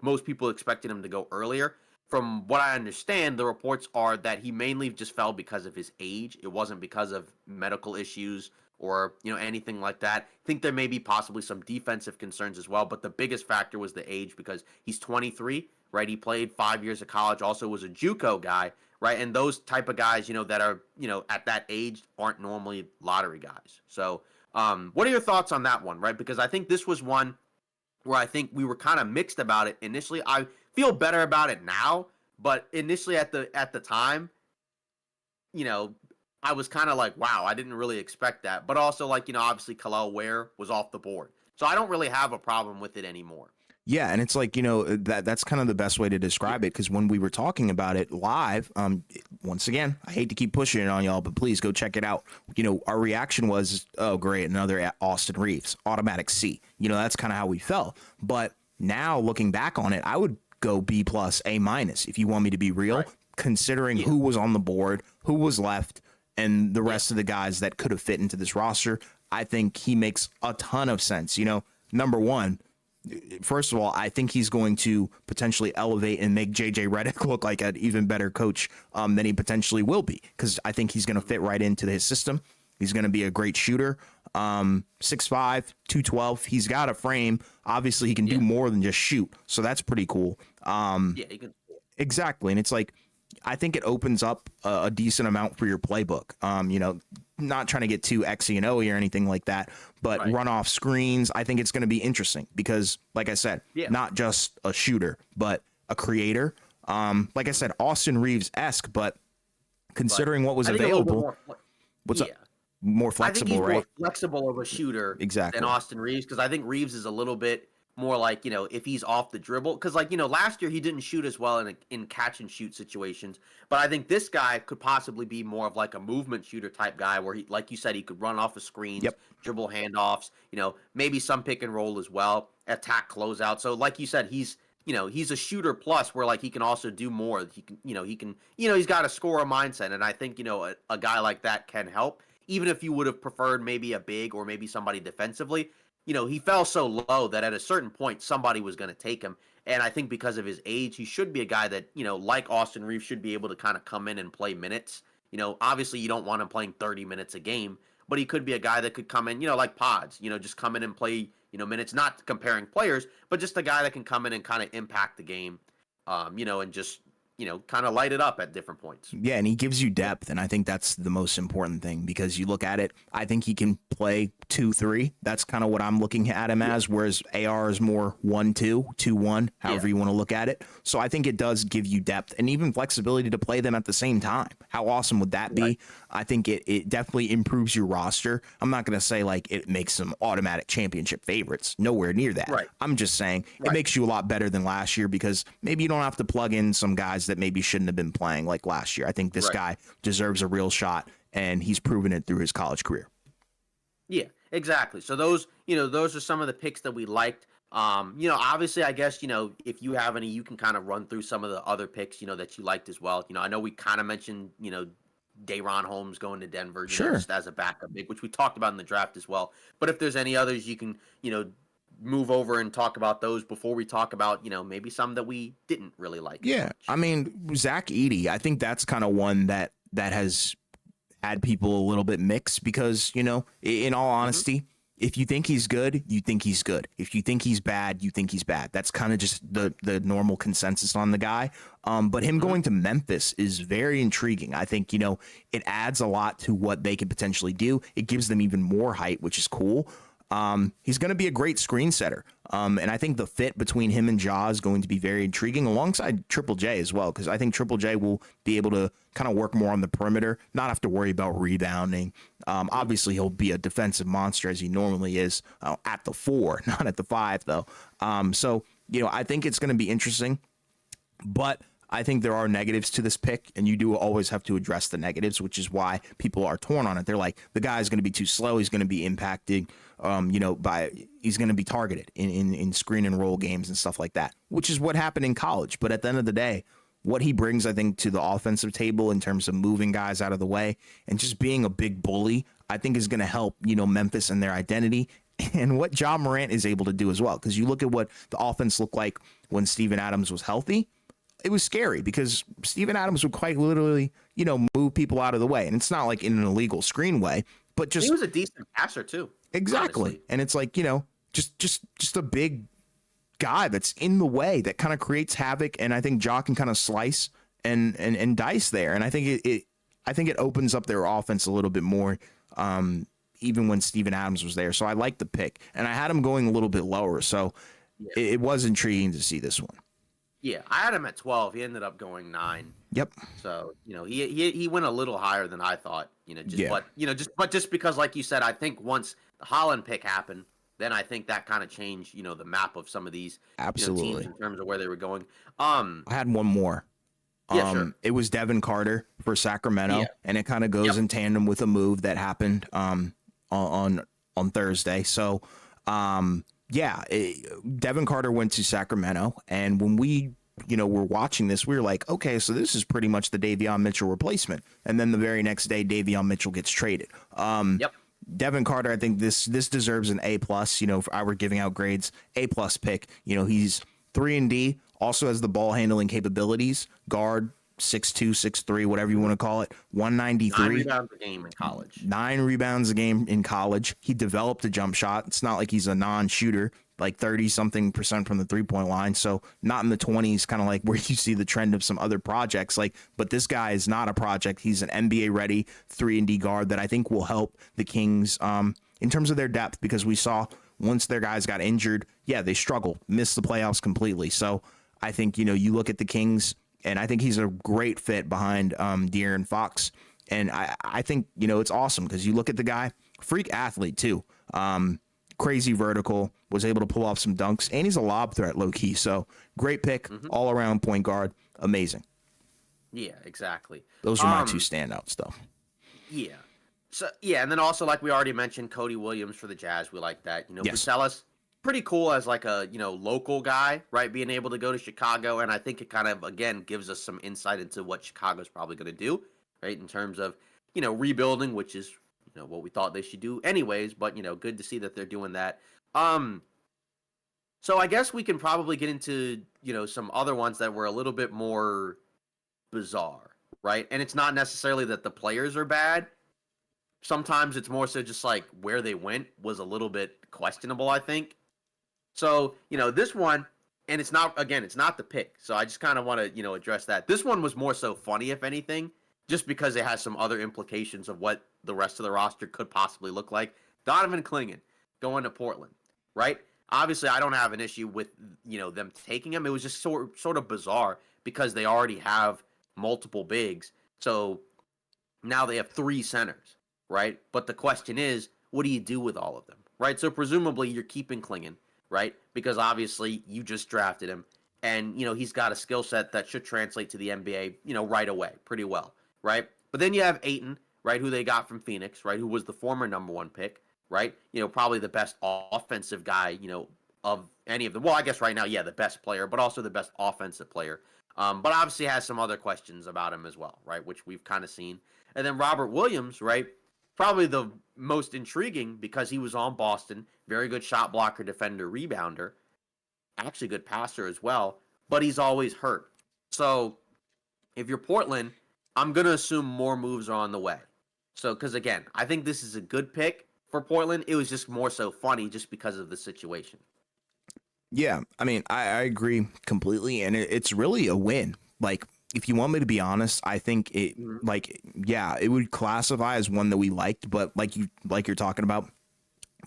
most people expected him to go earlier. From what I understand, the reports are that he mainly just fell because of his age. It wasn't because of medical issues or, anything like that. I think there may be possibly some defensive concerns as well, but the biggest factor was the age because he's 23, right? He played 5 years of college, also was a JUCO guy, right? And those type of guys, that are, at that age aren't normally lottery guys. So, what are your thoughts on that one, right? Because I think this was one where I think we were kind of mixed about it initially. I feel better about it now, but initially at the time, I was kind of like, wow, I didn't really expect that. But also like, obviously Khalil Ware was off the board. So I don't really have a problem with it anymore. Yeah, and it's like, that's kind of the best way to describe it, because when we were talking about it live, once again, I hate to keep pushing it on y'all, but please go check it out. Our reaction was, oh, great, another Austin Reeves, automatic C. That's kind of how we felt. But now looking back on it, I would go B+, A- if you want me to be real, considering who was on the board, who was left, and the rest of the guys that could have fit into this roster. I think he makes a ton of sense. Number one, first of all, I think he's going to potentially elevate and make JJ Redick look like an even better coach than he potentially will be, because I think he's going to fit right into his system. He's going to be a great shooter. 6'5", 212. He's got a frame. Obviously, he can do more than just shoot, so that's pretty cool. He can. Exactly. And it's like, I think it opens up a decent amount for your playbook. Not trying to get too Xy and Oy or anything like that, but Right. run off screens. I think it's going to be interesting because, like I said, Yeah. not just a shooter, but a creator. Like I said, Austin Reeves-esque, but considering what was I think a little bit available, more what's yeah. up? More I think flexible, he's more right? flexible of a shooter Exactly. than Austin Reeves, because I think Reeves is a little bit more like, if he's off the dribble, because like, last year he didn't shoot as well in catch and shoot situations, but I think this guy could possibly be more of like a movement shooter type guy where he, like you said, he could run off of screens, Yep. dribble handoffs, maybe some pick and roll as well, attack closeout. So like you said, he's a shooter plus where like he can also do more. He's got a scorer mindset, and I think a guy like that can help. Even if you would have preferred maybe a big or maybe somebody defensively, he fell so low that at a certain point somebody was going to take him. And I think because of his age, he should be a guy that like Austin Reeves, should be able to kind of come in and play minutes. Obviously you don't want him playing 30 minutes a game, but he could be a guy that could come in, like Pods, just come in and play minutes, not comparing players, but just a guy that can come in and kind of impact the game, and just, kind of light it up at different points. Yeah, and he gives you depth, and I think that's the most important thing because you look at it, I think he can play 2-3. That's kind of what I'm looking at him as, whereas AR is more 1-2, 2-1, however you want to look at it. So I think it does give you depth and even flexibility to play them at the same time. How awesome would that be? Right. I think it definitely improves your roster. I'm not going to say like it makes them automatic championship favorites. Nowhere near that. Right. I'm just saying it makes you a lot better than last year because maybe you don't have to plug in some guys that maybe shouldn't have been playing like last year. I think this guy deserves a real shot, and he's proven it through his college career. Yeah, exactly. So those are some of the picks that we liked. Obviously, I guess, if you have any, you can kind of run through some of the other picks, that you liked as well. I know we kind of mentioned, Day'Ron Holmes going to Denver, just as a backup pick, which we talked about in the draft as well. But if there's any others, you can, move over and talk about those before we talk about, maybe some that we didn't really like. Yeah. I mean, Zach Edey, I think that's kind of one that has had people a little bit mixed because, in all honesty, if you think he's good, you think he's good. If you think he's bad, you think he's bad. That's kind of just the normal consensus on the guy. But him going to Memphis is very intriguing. I think, it adds a lot to what they could potentially do. It gives them even more height, which is cool. He's going to be a great screen setter. And I think the fit between him and Ja is going to be very intriguing alongside Triple J as well, because I think Triple J will be able to kind of work more on the perimeter, not have to worry about rebounding. Obviously, he'll be a defensive monster as he normally is at the 4, not at the 5, though. So, I think it's going to be interesting, but I think there are negatives to this pick, and you do always have to address the negatives, which is why people are torn on it. They're like, the guy's going to be too slow. He's going to be impacted, he's going to be targeted in screen and roll games and stuff like that, which is what happened in college. But at the end of the day, what he brings, I think, to the offensive table in terms of moving guys out of the way and just being a big bully, I think is going to help, Memphis and their identity and what Ja Morant is able to do as well. Because you look at what the offense looked like when Steven Adams was healthy. It was scary because Steven Adams would quite literally, move people out of the way. And it's not like in an illegal screen way, but just. He was a decent passer too. Exactly. Honestly. And it's like, just a big guy that's in the way that kind of creates havoc. And I think Ja can kind of slice and dice there. And I think it opens up their offense a little bit more, even when Steven Adams was there. So I like the pick. And I had him going a little bit lower. So it was intriguing to see this one. Yeah, I had him at 12. He ended up going 9. Yep. So, he went a little higher than I thought, just because, like you said, I think once the Holland pick happened, then I think that kind of changed, the map of some of these Absolutely. teams in terms of where they were going. I had one more. Yeah, sure. It was Devin Carter for Sacramento, and it kind of goes in tandem with a move that happened on Thursday. So, Devin Carter went to Sacramento, and when we, were watching this, we were like, okay, so this is pretty much the Davion Mitchell replacement. And then the very next day, Davion Mitchell gets traded. Devin Carter, I think this deserves an A+. If I were giving out grades, A+ pick. He's 3-and-D, also has the ball handling capabilities, guard, 6'2", 6'3", whatever you want to call it, 193. 9 rebounds a game in college. 9 rebounds a game in college. He developed a jump shot. It's not like he's a non-shooter. like 30 something percent from the 3-point line. So not in the 20s, kind of like where you see the trend of some other projects. Like, but this guy is not a project. He's an NBA ready 3-and-D guard that I think will help the Kings in terms of their depth, because we saw once their guys got injured, yeah, they struggled, missed the playoffs completely. So I think, you look at the Kings, and I think he's a great fit behind De'Aaron Fox. And I think, it's awesome because you look at the guy, freak athlete too. Crazy vertical, was able to pull off some dunks, and he's a lob threat low key. So great pick, all around point guard. Amazing. Yeah, exactly. Those are my two standouts though. Yeah. So yeah, and then also like we already mentioned, Cody Williams for the Jazz. We like that. Yes. Bucelas, pretty cool as like a local guy, right? Being able to go to Chicago, and I think it kind of again gives us some insight into what Chicago's probably going to do, right? In terms of rebuilding, which is what we thought they should do anyways. But good to see that they're doing that. So I guess we can probably get into some other ones that were a little bit more bizarre, right? And it's not necessarily that the players are bad. Sometimes it's more so just like where they went was a little bit questionable, I think. So, this one, and it's not the pick. So I just kind of want to, address that. This one was more so funny, if anything, just because it has some other implications of what the rest of the roster could possibly look like. Donovan Clingan going to Portland, right? Obviously, I don't have an issue with, them taking him. It was just sort of bizarre because they already have multiple bigs. So now they have 3 centers. Right? But the question is, what do you do with all of them? Right? So presumably you're keeping Clingan, right? Because obviously you just drafted him, and he's got a skill set that should translate to the NBA, right away, pretty well, right? But then you have Ayton, right, who they got from Phoenix, right, who was the former #1 pick, right? Probably the best offensive guy, of any of them. Well, I guess right now, yeah, the best player, but also the best offensive player. But obviously has some other questions about him as well, right, which we've kind of seen. And then Robert Williams, right? Probably the most intriguing because he was on Boston. Very good shot blocker, defender, rebounder. Actually good passer as well. But he's always hurt. So if you're Portland, I'm going to assume more moves are on the way. So, because again, I think this is a good pick for Portland. It was just more so funny just because of the situation. Yeah, I mean, I agree completely. And it's really a win. Like, if you want me to be honest, I think it it would classify as one that we liked, but like you're talking about,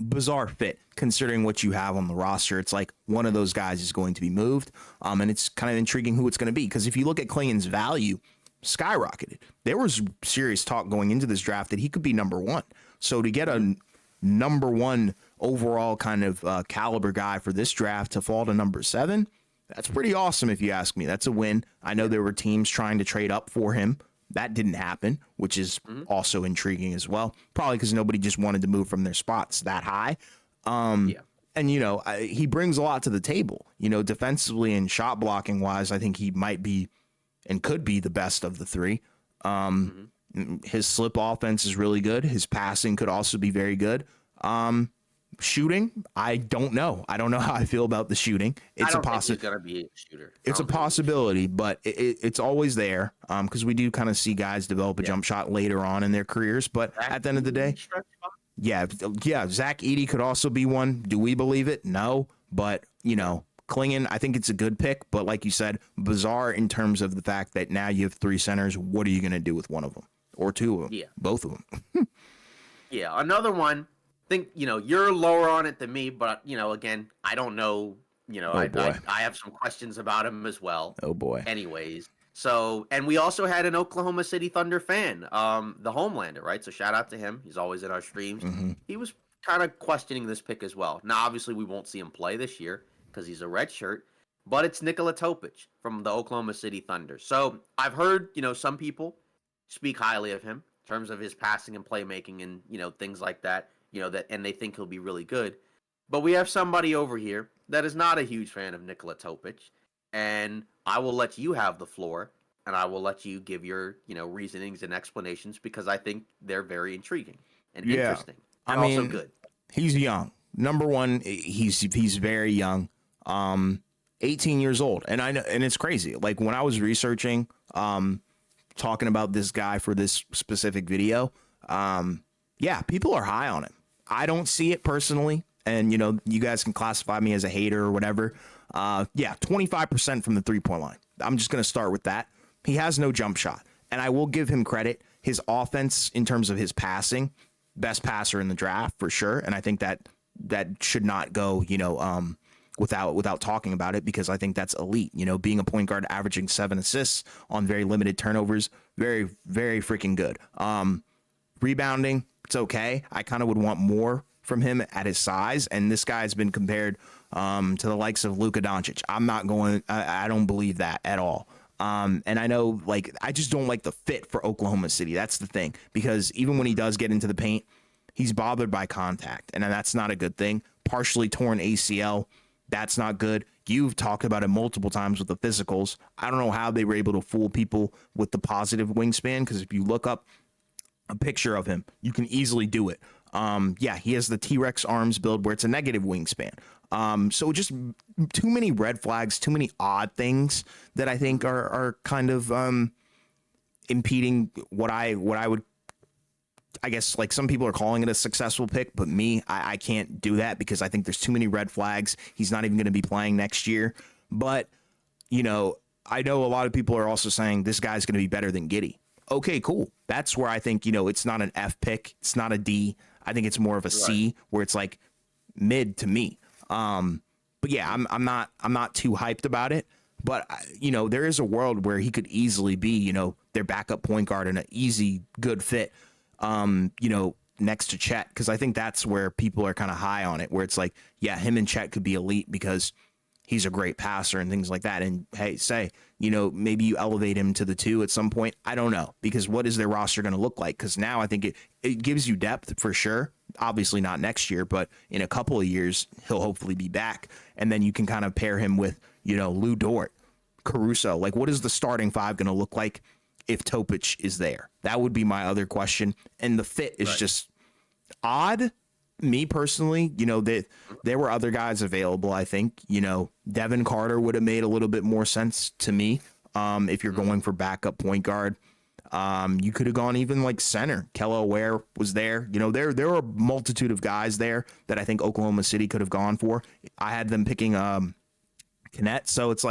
bizarre fit considering what you have on the roster. It's like one of those guys is going to be moved. And it's kind of intriguing who it's going to be, because if you look at Clingan's value, skyrocketed. There was serious talk going into this draft that he could be #1. So to get a #1 overall kind of caliber guy for this draft to fall to #7, that's pretty awesome if you ask me. That's a win. I know there were teams trying to trade up for him. That didn't happen, which is also intriguing as well. Probably because nobody just wanted to move from their spots that high. And, he brings a lot to the table. Defensively and shot blocking wise, I think he might be and could be the best of the 3. His slip offense is really good. His passing could also be very good. Shooting, I don't know. I don't know how I feel about the shooting. It's a possibility. He's gonna be a shooter. It's a possibility, but it's always there because we do kind of see guys develop a jump shot later on in their careers. But at the end of the day, yeah, Zach Edey could also be one. Do we believe it? No, but Clingan, I think it's a good pick. But like you said, bizarre in terms of the fact that now you have 3 centers. What are you going to do with one of them or 2 of them? Yeah, both of them. Yeah, another one. Think you're lower on it than me, but again, I don't know. I have some questions about him as well. Oh boy. Anyways, so and we also had an Oklahoma City Thunder fan, the Homelander, right? So shout out to him. He's always in our streams. He was kind of questioning this pick as well. Now, obviously, we won't see him play this year because he's a redshirt, but it's Nikola Topic from the Oklahoma City Thunder. So I've heard some people speak highly of him in terms of his passing and playmaking and things like that. And they think he'll be really good. But we have somebody over here that is not a huge fan of Nikola Topic, and I will let you have the floor, and I will let you give your, reasonings and explanations because I think they're very intriguing and interesting and also good. He's young. #1, he's very young. 18 years old, and I know, and it's crazy. Like when I was researching, talking about this guy for this specific video, people are high on him. I don't see it personally. and you guys can classify me as a hater or whatever. Yeah, 25% from the 3-point line. I'm just going to start with that. He has no jump shot, and I will give him credit. His offense, in terms of his passing, best passer in the draft for sure, and I think that should not go, without talking about it, because I think that's elite. Being a point guard, averaging 7 assists on very limited turnovers, very, very freaking good. Rebounding, it's okay. I kind of would want more from him at his size, and this guy's been compared to the likes of Luka Doncic. I don't believe that at all. And I know, I just don't like the fit for Oklahoma City. That's the thing, because even when he does get into the paint, he's bothered by contact, and that's not a good thing. Partially torn ACL, that's not good. You've talked about it multiple times with the physicals. I don't know how they were able to fool people with the positive wingspan, because if you look up a picture of him, you can easily do it. Yeah, he has the T-Rex arms build where it's a negative wingspan. So just too many red flags, too many odd things that I think are kind of impeding what I would, I guess, some people are calling it a successful pick, but me, I can't do that because I think there's too many red flags. He's not even going to be playing next year. But, I know a lot of people are also saying this guy's going to be better than Giddey. Okay, cool. That's where I think, it's not an F pick. It's not a D. I think it's more of a C, where it's mid to me. But yeah, I'm not too hyped about it. But there is a world where he could easily be, their backup point guard and an easy good fit. Next to Chet, because I think that's where people are kind of high on it, where it's yeah, him and Chet could be elite because he's a great passer and things like that. And hey, maybe you elevate him to the 2 at some point. I don't know, because what is their roster going to look like? Because now I think it gives you depth for sure. Obviously not next year, but in a couple of years, he'll hopefully be back. And then you can kind of pair him with, Lou Dort, Caruso. What is the starting 5 going to look like if Topic is there? That would be my other question. And the fit is just odd. Me personally, there were other guys available. I think, Devin Carter would have made a little bit more sense to me. If you're going for backup point guard, you could have gone even center. Kello Ware was there. There were a multitude of guys there that I think Oklahoma City could have gone for. I had them picking Kennett. So it's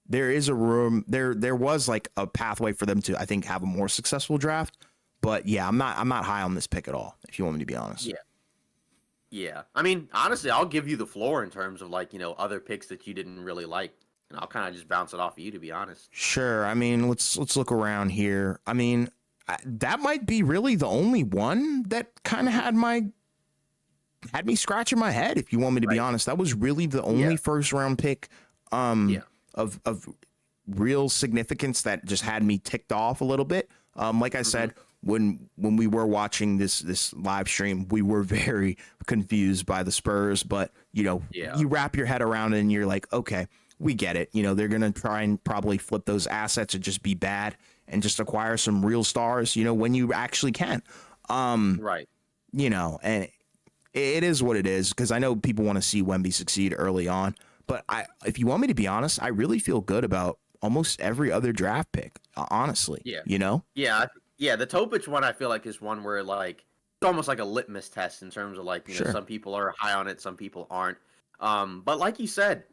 there is a room there was a pathway for them to, I think, have a more successful draft. But yeah, I'm not high on this pick at all, if you want me to be honest. Yeah. I mean, honestly, I'll give you the floor in terms of other picks that you didn't really like, and I'll kind of just bounce it off of you, to be honest. Sure. I mean, let's look around here. I mean, that might be really the only one that kind of had me scratching my head, if you want me to be honest. That was really the only first round pick of real significance that just had me ticked off a little bit. Like I said, when we were watching this live stream, we were very confused by the Spurs, but you wrap your head around it and you're like, okay, we get it. They're going to try and probably flip those assets and just be bad and just acquire some real stars, when you actually can. And it is what it is, because I know people want to see Wemby succeed early on, but if you want me to be honest, I really feel good about almost every other draft pick, honestly. Yeah, the Topic one I feel like is one where it's almost like a litmus test in terms of some people are high on it, some people aren't. But like you said,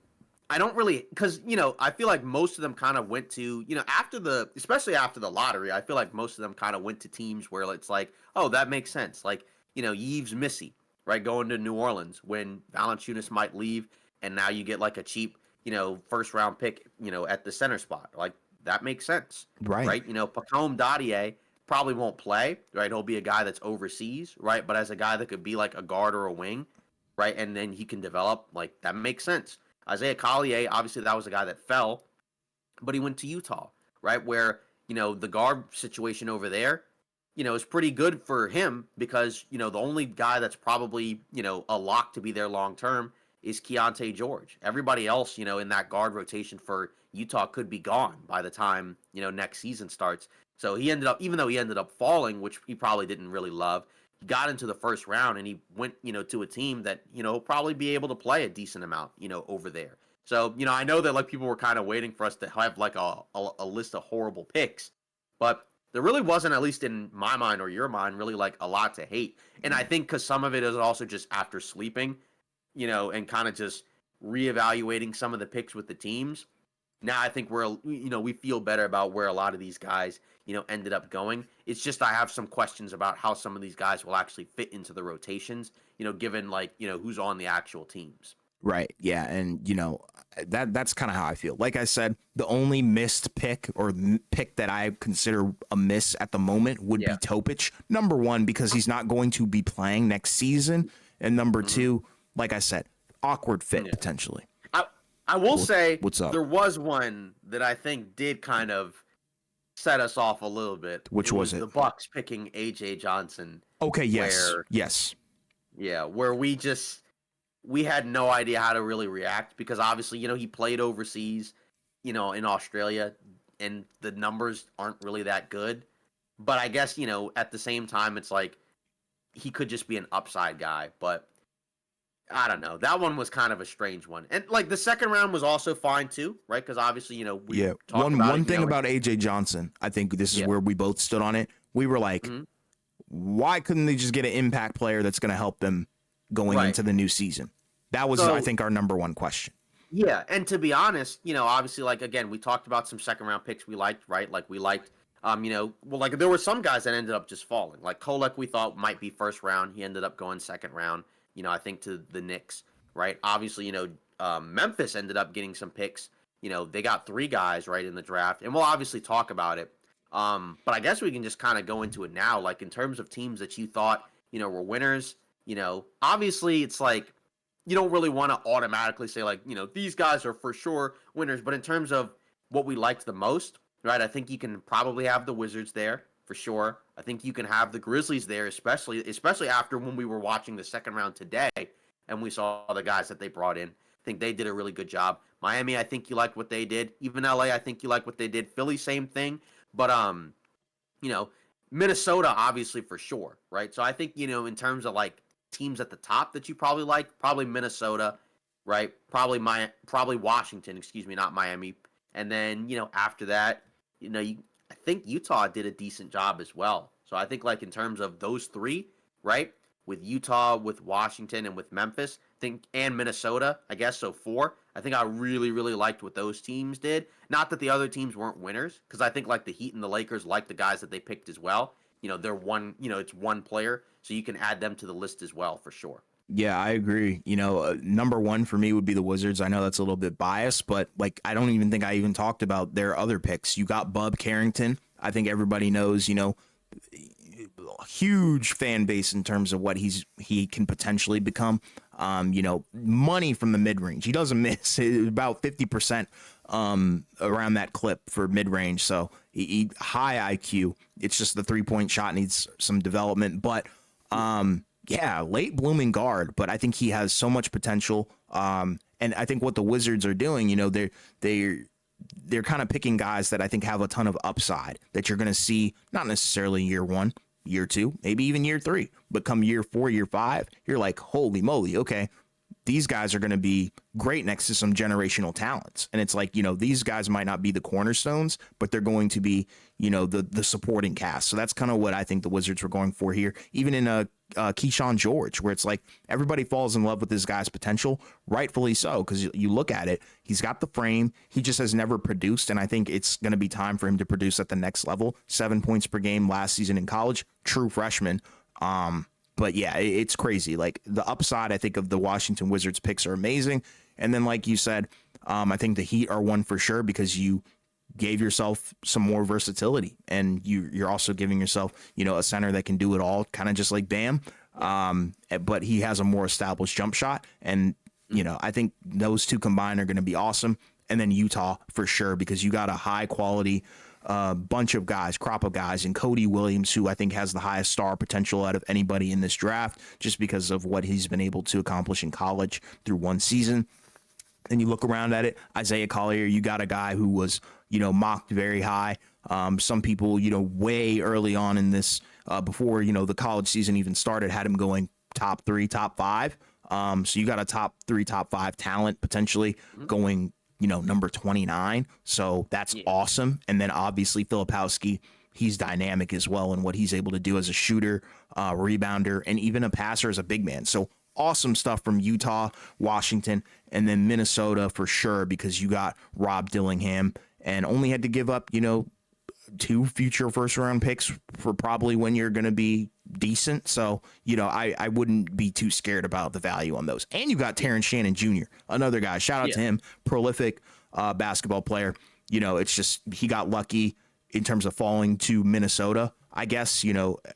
I don't really, because I feel like most of them kind of went to especially after the lottery. I feel like most of them kind of went to teams where it's oh, that makes sense. Yves Missy, right, going to New Orleans when Valanciunas might leave, and now you get a cheap first round pick at the center spot. That makes sense, right? Pacome Dadier probably won't play, right? He'll be a guy that's overseas, right? But as a guy that could be a guard or a wing, right? And then he can develop, that makes sense. Isaiah Collier, obviously that was a guy that fell, but he went to Utah, right? Where, the guard situation over there, is pretty good for him because, the only guy that's probably, a lock to be there long-term is Keontae George. Everybody else, in that guard rotation for Utah could be gone by the time, next season starts. So he ended up, even though he ended up falling, which he probably didn't really love, he got into the first round and he went, to a team that, probably be able to play a decent amount, over there. So, I know that people were kind of waiting for us to have a list of horrible picks, but there really wasn't, at least in my mind or your mind, really like a lot to hate. And I think because some of it is also just after sleeping, and kind of just reevaluating some of the picks with the teams. Now I think we feel better about where a lot of these guys, ended up going. It's just I have some questions about how some of these guys will actually fit into the rotations, given who's on the actual teams. Right. Yeah. And, that's kind of how I feel. Like I said, the only missed pick or pick that I consider a miss at the moment would be Topic. Number one, because he's not going to be playing next season. And number two, like I said, awkward fit potentially. I will say what's up? There was one that I think did kind of set us off a little bit. Which was it? The Bucks picking AJ Johnson. Okay. Yes. Yes. Yeah. Where we had no idea how to really react because obviously, he played overseas, in Australia, and the numbers aren't really that good. But I guess, at the same time, it's like he could just be an upside guy. But I don't know. That one was kind of a strange one. And like the second round was also fine too, right? Because obviously, one thing about AJ Johnson, I think this is where we both stood on it. We were like, why couldn't they just get an impact player that's going to help them going into the new season? That was, I think, our number one question. Yeah, and to be honest, obviously, like, again, we talked about some second-round picks we liked, right? Like, we liked, there were some guys that ended up just falling. Like, Kolek we thought might be first round. He ended up going second round, I think to the Knicks, right? Obviously, Memphis ended up getting some picks. They got 3 guys, right, in the draft. And we'll obviously talk about it. But I guess we can just kind of go into it now. Like, in terms of teams that you thought, were winners, obviously it's like, you don't really want to automatically say like, these guys are for sure winners. But in terms of what we liked the most, right, I think you can probably have the Wizards there for sure. I think you can have the Grizzlies there, especially after when we were watching the second round today and we saw the guys that they brought in. I think they did a really good job. Miami, I think you like what they did. Even LA, I think you like what they did. Philly, same thing. But, Minnesota, obviously for sure, right? So I think, in terms of like, teams at the top that you probably like, probably Minnesota, right? Probably Washington, not Miami. And then, after that, I think Utah did a decent job as well. So I think like in terms of those 3, right? With Utah, with Washington, and with Memphis, and Minnesota, I guess, so 4. I think I really, really liked what those teams did. Not that the other teams weren't winners, because I think like the Heat and the Lakers like the guys that they picked as well. They're one, it's one player, so you can add them to the list as well for sure. Yeah, I agree. Number one for me would be the Wizards. I know that's a little bit biased, but like I don't even think I even talked about their other picks. You got Bub Carrington. I think everybody knows, huge fan base in terms of what he can potentially become. Money from the mid range. He doesn't miss about 50%. Around that clip for mid-range. So he high IQ. It's just the 3-point shot needs some development, but late blooming guard, but I think he has so much potential. And I think what the Wizards are doing, they're kind of picking guys that I think have a ton of upside that you're going to see, not necessarily year 1, year 2, maybe even year 3, but come year 4, year 5, you're like, holy moly. Okay. These guys are going to be great next to some generational talents. And it's like, these guys might not be the cornerstones, but they're going to be, the supporting cast. So that's kind of what I think the Wizards were going for here. Even in Keyshawn George, where it's like everybody falls in love with this guy's potential, rightfully so, because you look at it, he's got the frame. He just has never produced. And I think it's going to be time for him to produce at the next level. 7 points per game last season in college, true freshman. But yeah, it's crazy. Like the upside, I think, of the Washington Wizards picks are amazing. And then, like you said, I think the Heat are one for sure because you gave yourself some more versatility and you're also giving yourself, a center that can do it all, kind of just like Bam. But he has a more established jump shot. And, I think those two combined are going to be awesome. And then Utah for sure, because you got a high quality bunch of guys, crop of guys, and Cody Williams, who I think has the highest star potential out of anybody in this draft, just because of what he's been able to accomplish in college through one season. Then you look around at it, Isaiah Collier, you got a guy who was, mocked very high. Some people, way early on in this, before, the college season even started, had him going top 3, top 5. So you got a top 3, top 5 talent potentially going, number 29. So that's awesome. And then obviously Filipowski, he's dynamic as well, and what he's able to do as a shooter, rebounder, and even a passer as a big man. So awesome stuff from Utah, Washington, and then Minnesota for sure, because you got Rob Dillingham and only had to give up, 2 future first round picks for probably when you're going to be decent. So, I wouldn't be too scared about the value on those. And you got Terrence Shannon Jr., another guy. Shout out to him, prolific basketball player. It's just he got lucky in terms of falling to Minnesota, I guess,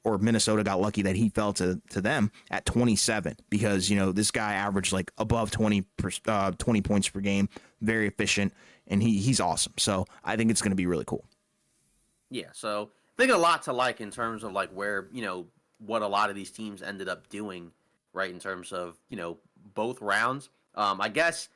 or Minnesota got lucky that he fell to them at 27, because, this guy averaged like above 20 points per game, very efficient, and he's awesome. So I think it's going to be really cool. Yeah, so I think a lot to like in terms of like where, what a lot of these teams ended up doing, right, in terms of, both rounds. I guess,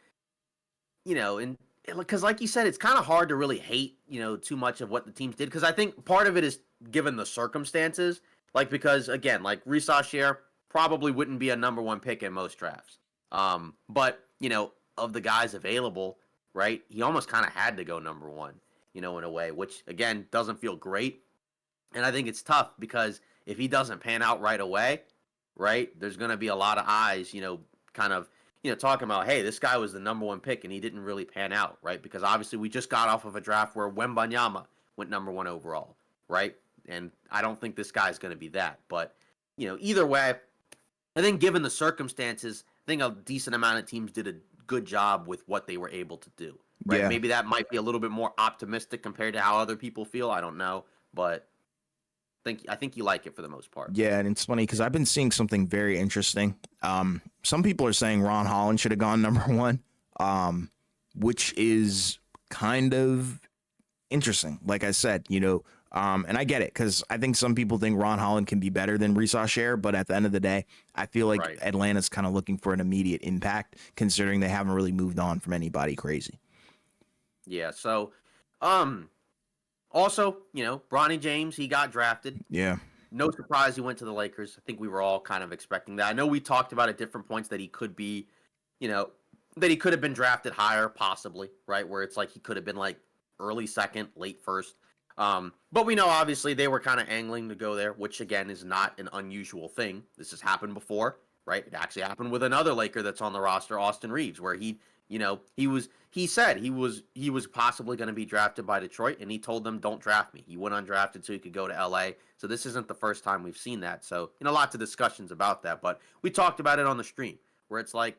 and because like you said, it's kind of hard to really hate, too much of what the teams did, because I think part of it is given the circumstances, like because, again, like Reece Auchier probably wouldn't be a number 1 pick in most drafts. But, of the guys available, right, he almost kind of had to go number 1. In a way, which, again, doesn't feel great. And I think it's tough because if he doesn't pan out right away, right, there's going to be a lot of eyes, kind of, talking about, hey, this guy was the number 1 pick and he didn't really pan out, right? Because obviously we just got off of a draft where Wembanyama went number 1 overall, right? And I don't think this guy's going to be that. But, either way, I think given the circumstances, I think a decent amount of teams did a good job with what they were able to do. Right. Yeah. Maybe that might be a little bit more optimistic compared to how other people feel. I don't know, but I think you like it for the most part. Yeah, and it's funny because I've been seeing something very interesting. Some people are saying Ron Holland should have gone number 1, which is kind of interesting. Like I said, and I get it because I think some people think Ron Holland can be better than Reece Auchier, but at the end of the day, I feel like Atlanta's kind of looking for an immediate impact, considering they haven't really moved on from anybody crazy. Yeah, so, also, Bronny James, he got drafted. Yeah. No surprise he went to the Lakers. I think we were all kind of expecting that. I know we talked about at different points that he could be, that he could have been drafted higher, possibly, right? Where it's like he could have been like early second, late first. But we know, obviously, they were kind of angling to go there, which, again, is not an unusual thing. This has happened before, right? It actually happened with another Laker that's on the roster, Austin Reeves, where he said he was possibly going to be drafted by Detroit, and he told them, don't draft me. He went undrafted so he could go to LA. So this isn't the first time we've seen that. So, lots of discussions about that, but we talked about it on the stream where it's like,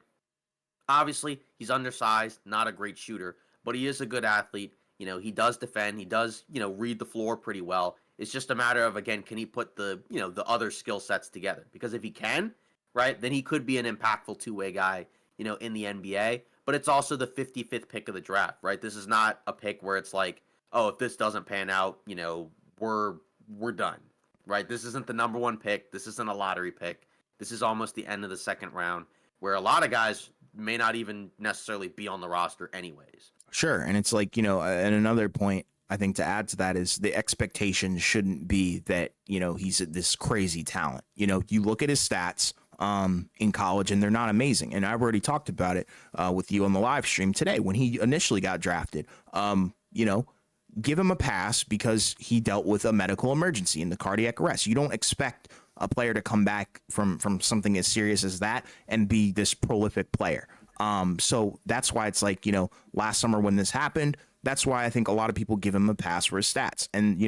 obviously he's undersized, not a great shooter, but he is a good athlete. He does defend. He does, read the floor pretty well. It's just a matter of, again, can he put the other skill sets together? Because if he can, right, then he could be an impactful two-way guy, in the NBA. But it's also the 55th pick of the draft, right? This is not a pick where it's like, oh, if this doesn't pan out, we're done, right? This isn't the number 1 pick. This isn't a lottery pick. This is almost the end of the second round, where a lot of guys may not even necessarily be on the roster anyways. Sure, and it's like, and another point I think to add to that is the expectation shouldn't be that, he's this crazy talent. You look at his stats in college and they're not amazing. And I've already talked about it with you on the live stream today when he initially got drafted. Give him a pass because he dealt with a medical emergency in the cardiac arrest. You don't expect a player to come back from something as serious as that and be this prolific player. So that's why it's like, last summer when this happened, that's why I think a lot of people give him a pass for his stats. And,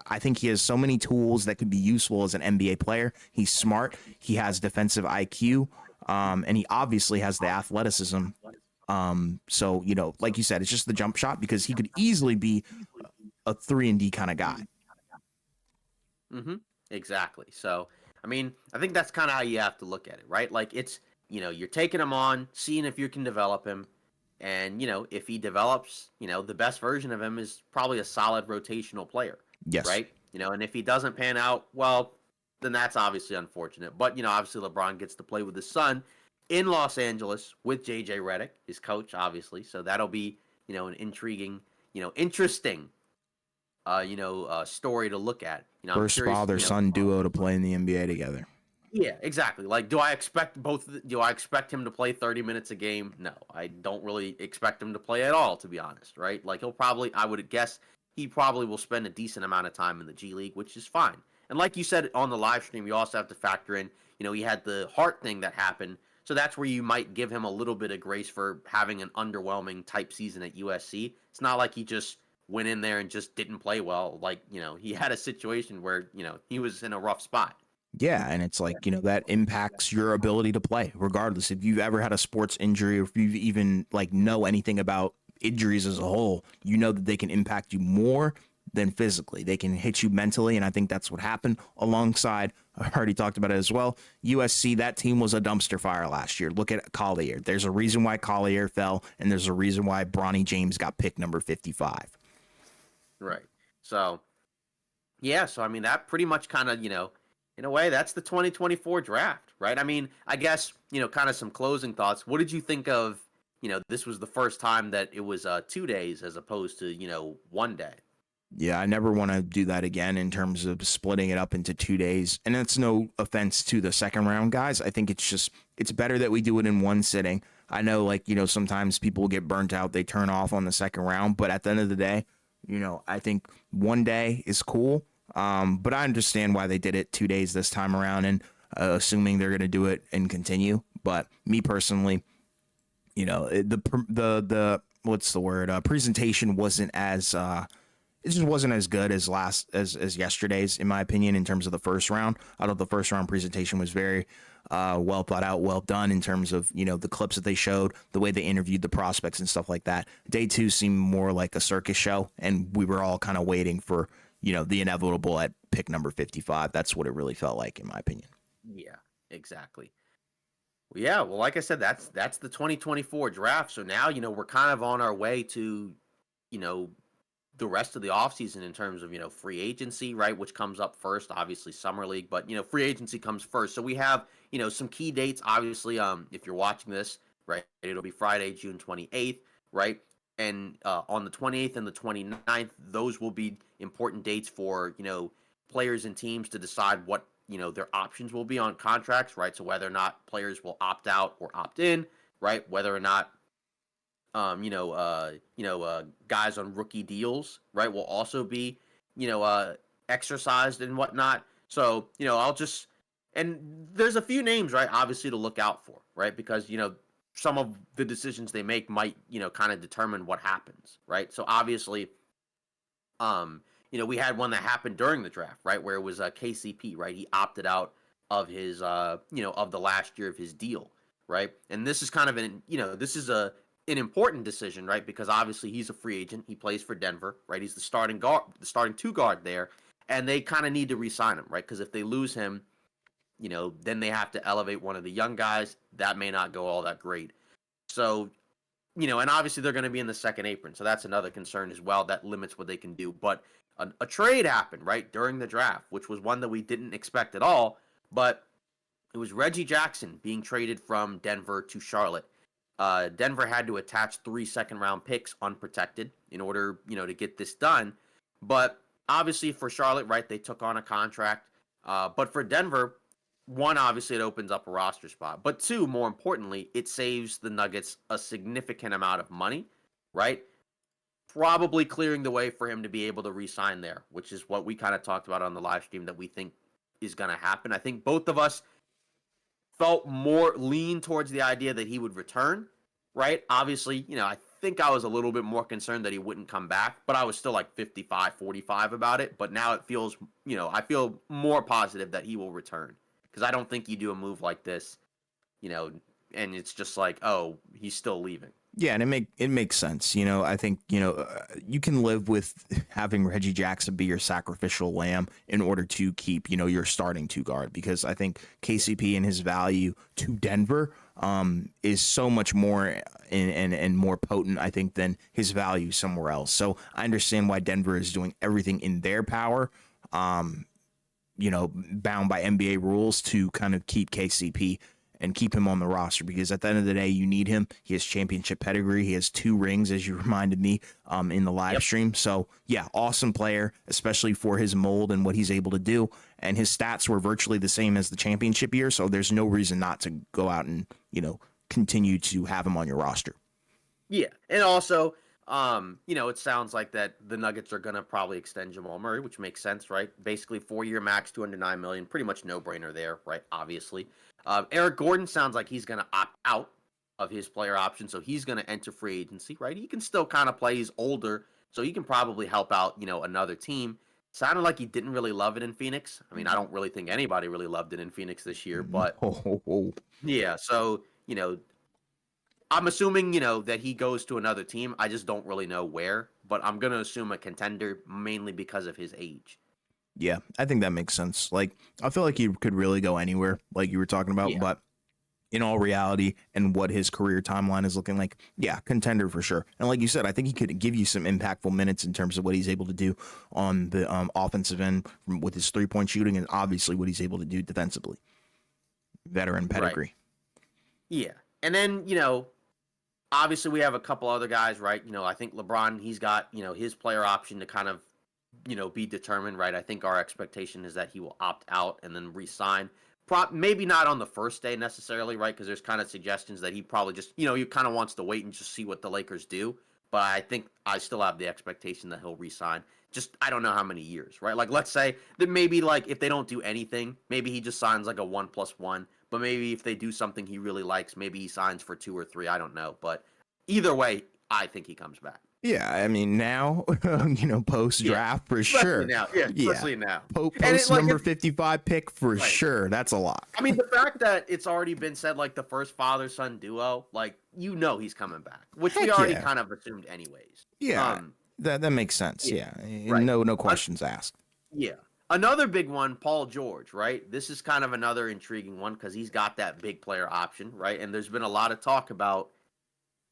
I think he has so many tools that could be useful as an NBA player. He's smart. He has defensive IQ. And he obviously has the athleticism. So, like you said, it's just the jump shot because he could easily be a 3-and-D kind of guy. Mm-hmm. Exactly. So, I think that's kind of how you have to look at it, right? Like it's, you're taking him on, seeing if you can develop him. And, if he develops, the best version of him is probably a solid rotational player. Yes. Right? And if he doesn't pan out, well, then that's obviously unfortunate. But, obviously LeBron gets to play with his son in Los Angeles with JJ Redick, his coach, obviously. So that'll be, an intriguing, interesting, story to look at. First father-son duo to play in the NBA together. Yeah, exactly. Like, do I expect him to play 30 minutes a game? No, I don't really expect him to play at all, to be honest, right? Like, he'll probably, I would guess, he probably will spend a decent amount of time in the G League, which is fine. And like you said on the live stream, you also have to factor in, he had the heart thing that happened. So that's where you might give him a little bit of grace for having an underwhelming type season at USC. It's not like he just went in there and just didn't play well. Like, he had a situation where, he was in a rough spot. Yeah, and it's like, that impacts your ability to play, regardless. If you've ever had a sports injury, or if you've even know anything about injuries as a whole, that they can impact you more than physically. They can hit you mentally, and I think that's what happened. Alongside, I already talked about it as well, USC, that team was a dumpster fire last year. Look at Collier. There's a reason why Collier fell, and there's a reason why Bronny James got pick number 55. Right. So, yeah, I mean, that pretty much kind of, in a way, that's the 2024 draft, right? I mean, I guess, kind of some closing thoughts. What did you think of, this was the first time that it was 2 days as opposed to, 1 day? Yeah, I never want to do that again in terms of splitting it up into 2 days. And that's no offense to the second round guys. I think it's better that we do it in one sitting. I know, sometimes people get burnt out. They turn off on the second round. But at the end of the day, I think 1 day is cool. But I understand why they did it 2 days this time around, and assuming they're going to do it and continue. But me personally, the what's the word? Presentation wasn't as it just wasn't as good as as yesterday's, in my opinion, in terms of the first round. I thought the first round presentation was very well thought out, well done in terms of, the clips that they showed, the way they interviewed the prospects and stuff like that. Day two seemed more like a circus show, and we were all kind of waiting for, the inevitable at pick number 55. That's what it really felt like, in my opinion. Yeah, exactly. Well, yeah, well, like I said, that's the 2024 draft. So now, we're kind of on our way to, the rest of the offseason in terms of, free agency, right, which comes up first, obviously Summer League, but, free agency comes first. So we have, some key dates, obviously, if you're watching this, right, it'll be Friday, June 28th, right? And on the 28th and the 29th, those will be important dates for, players and teams to decide what, their options will be on contracts, right? So whether or not players will opt out or opt in, right? Whether or not guys on rookie deals, right, will also be, exercised and whatnot. So, and there's a few names, right, obviously to look out for, right, because, some of the decisions they make might, kind of determine what happens, right? So obviously, we had one that happened during the draft, right, where it was KCP, right? He opted out of his, of the last year of his deal, right? And this is kind of this is an important decision, right? Because obviously he's a free agent. He plays for Denver, right? He's the starting two guard there, and they kind of need to re-sign him, right? Because if they lose him, then they have to elevate one of the young guys. That may not go all that great. So, and obviously they're going to be in the second apron. So that's another concern as well. That limits what they can do. But a trade happened, right, during the draft, which was one that we didn't expect at all. But it was Reggie Jackson being traded from Denver to Charlotte. Denver had to attach 3 second-round picks unprotected in order, to get this done. But obviously for Charlotte, right, they took on a contract. But for Denver, one, obviously it opens up a roster spot. But two, more importantly, it saves the Nuggets a significant amount of money, right? Probably clearing the way for him to be able to re-sign there, which is what we kind of talked about on the live stream that we think is going to happen. I think both of us felt more lean towards the idea that he would return, right? Obviously, I think I was a little bit more concerned that he wouldn't come back, but I was still like 55-45 about it. But now it feels, I feel more positive that he will return, because I don't think you do a move like this, and it's just like, oh, he's still leaving. Yeah, and it makes sense. I think, you can live with having Reggie Jackson be your sacrificial lamb in order to keep, your starting two guard, because I think KCP and his value to Denver is so much more and more potent, I think, than his value somewhere else. So I understand why Denver is doing everything in their power, bound by NBA rules, to kind of keep KCP and keep him on the roster, because at the end of the day, you need him. He has championship pedigree. He has 2 rings, as you reminded me in the live stream. So, yeah, awesome player, especially for his mold and what he's able to do. And his stats were virtually the same as the championship year, so there's no reason not to go out and, continue to have him on your roster. Yeah, and also, It sounds like that the Nuggets are gonna probably extend Jamal Murray, which makes sense, right? Basically, 4-year max, 209 million, pretty much no brainer there, right? Obviously, Eric Gordon sounds like he's gonna opt out of his player option, so he's gonna enter free agency, right? He can still kind of play; he's older, so he can probably help out, another team. Sounded like he didn't really love it in Phoenix. I mean, I don't really think anybody really loved it in Phoenix this year, but No. yeah, so I'm assuming, that he goes to another team. I just don't really know where, but I'm going to assume a contender mainly because of his age. Yeah, I think that makes sense. Like, I feel like he could really go anywhere, like you were talking about, Yeah. but in all reality and what his career timeline is looking like, yeah, contender for sure. And like you said, I think he could give you some impactful minutes in terms of what he's able to do on the offensive end with his 3-point shooting and obviously what he's able to do defensively. Veteran pedigree. Right. Yeah. And then, obviously we have a couple other guys, right? I think LeBron, he's got, his player option to kind of, be determined, right? I think our expectation is that he will opt out and then re-sign. Maybe not on the first day necessarily, right? Because there's kind of suggestions that he probably just, he kind of wants to wait and just see what the Lakers do. But I think I still have the expectation that he'll re-sign. Just, I don't know how many years, right? Like, let's say that maybe, like, if they don't do anything, maybe he just signs like a 1+1. But maybe if they do something he really likes, maybe he signs for 2 or 3. I don't know. But either way, I think he comes back. Yeah, I mean now, post draft for Especially sure. now. Yeah, especially now. Post number 55 pick for sure. That's a lot. I mean, the fact that it's already been said, like, the first father-son duo, like, he's coming back, which we already kind of assumed anyways. Yeah, that makes sense. Yeah, right. No questions asked. Yeah. Another big one, Paul George, right? This is kind of another intriguing one because he's got that big player option, right? And there's been a lot of talk about,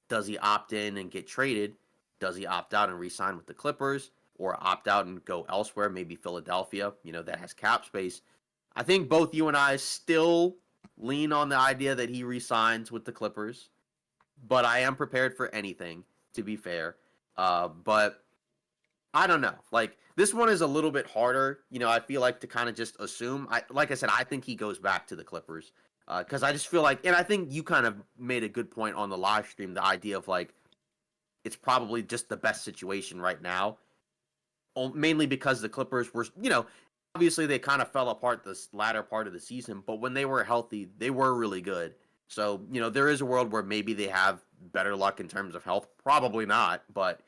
does he opt in and get traded? Does he opt out and re-sign with the Clippers, or opt out and go elsewhere, maybe Philadelphia, that has cap space? I think both you and I still lean on the idea that he re-signs with the Clippers, but I am prepared for anything, to be fair. But I don't know. Like, this one is a little bit harder. I feel like to kind of just assume. Like I said, I think he goes back to the Clippers because I just feel like, and I think you kind of made a good point on the live stream, the idea of like, it's probably just the best situation right now, mainly because the Clippers were, obviously they kind of fell apart this latter part of the season, but when they were healthy, they were really good. So, there is a world where maybe they have better luck in terms of health. Probably not, but,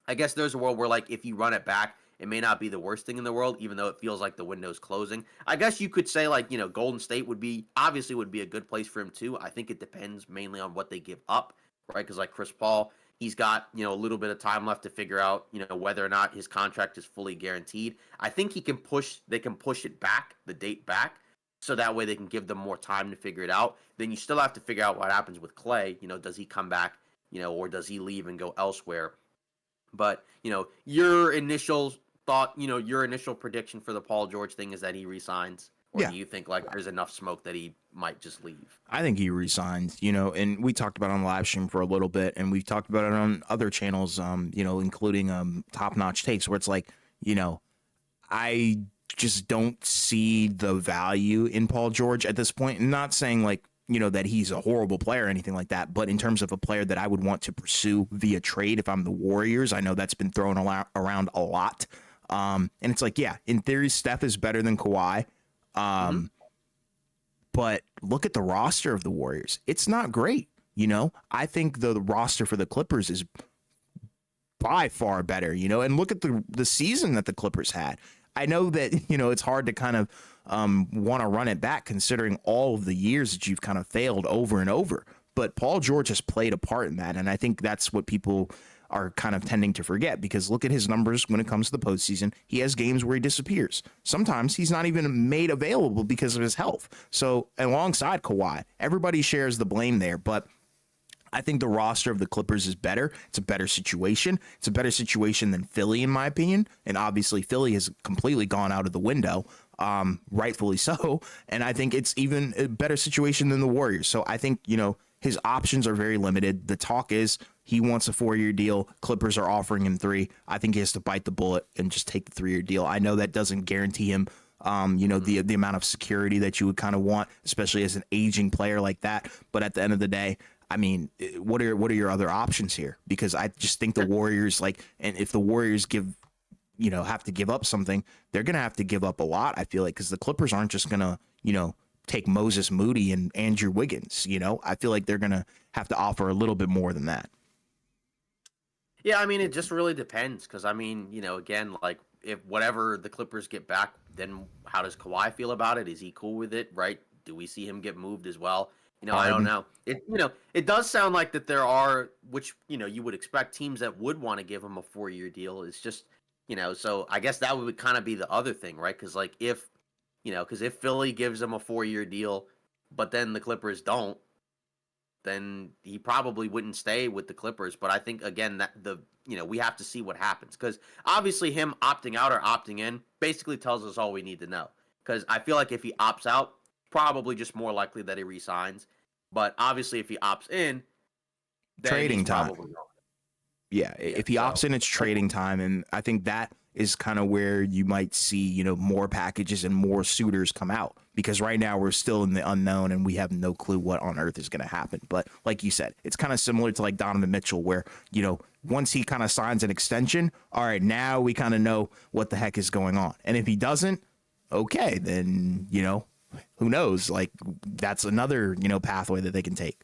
I guess there's a world where, like, if you run it back, it may not be the worst thing in the world, even though it feels like the window's closing. I guess you could say, like, Golden State would be a good place for him too. I think it depends mainly on what they give up. Right, because like Chris Paul, he's got a little bit of time left to figure out whether or not his contract is fully guaranteed. I think they can push it back, the date back, so that way they can give them more time to figure it out. Then you still have to figure out what happens with Clay. Does he come back, or does he leave and go elsewhere? But your initial thought, your initial prediction for the Paul George thing is that he resigns. Or do you think like there's enough smoke that he might just leave? I think he resigns, and we talked about it on the live stream for a little bit, and we've talked about it on other channels, including Top Notch Takes, where it's like, I just don't see the value in Paul George at this point. I'm not saying like, that he's a horrible player or anything like that, but in terms of a player that I would want to pursue via trade if I'm the Warriors, I know that's been thrown around a lot. And it's like, yeah, in theory, Steph is better than Kawhi. But look at the roster of the Warriors. It's not great. I think the roster for the Clippers is by far better, and look at the season that the Clippers had. I know that, it's hard to kind of want to run it back considering all of the years that you've kind of failed over and over. But Paul George has played a part in that. And I think that's what people are kind of tending to forget, because look at his numbers when it comes to the postseason. He has games where he disappears. Sometimes he's not even made available because of his health. So alongside Kawhi, everybody shares the blame there. But I think the roster of the Clippers is better. It's a better situation. It's a better situation than Philly, in my opinion. And obviously Philly has completely gone out of the window, rightfully so. And I think it's even a better situation than the Warriors. So I think, his options are very limited. The talk is he wants a 4-year deal. Clippers are offering him 3. I think he has to bite the bullet and just take the 3-year deal. I know that doesn't guarantee him The amount of security that you would kind of want, especially as an aging player like that. But at the end of the day, I mean, what are your other options here? Because I just think the Warriors, and if the Warriors have to give up something, they're going to have to give up a lot, I feel like, because the Clippers aren't just going to, take Moses Moody and Andrew Wiggins. I feel like they're going to have to offer a little bit more than that. Yeah, I mean, it just really depends because, I mean, again, like if whatever the Clippers get back, then how does Kawhi feel about it? Is he cool with it, right? Do we see him get moved as well? I don't know. It does sound like that there are, which, you would expect teams that would want to give him a 4-year deal. It's just, so I guess that would kind of be the other thing, right? Because like if Philly gives him a 4-year deal, but then the Clippers don't, then he probably wouldn't stay with the Clippers. But I think again that we have to see what happens because obviously him opting out or opting in basically tells us all we need to know. Because I feel like if he opts out, probably just more likely that he resigns. But obviously if he opts in, then trading time. Yeah, if he opts in, it's trading time, and I think that is kind of where you might see, more packages and more suitors come out because right now we're still in the unknown and we have no clue what on earth is going to happen. But like you said, it's kind of similar to like Donovan Mitchell where, once he kind of signs an extension, all right, now we kind of know what the heck is going on. And if he doesn't, okay, then, who knows? Like that's another, pathway that they can take.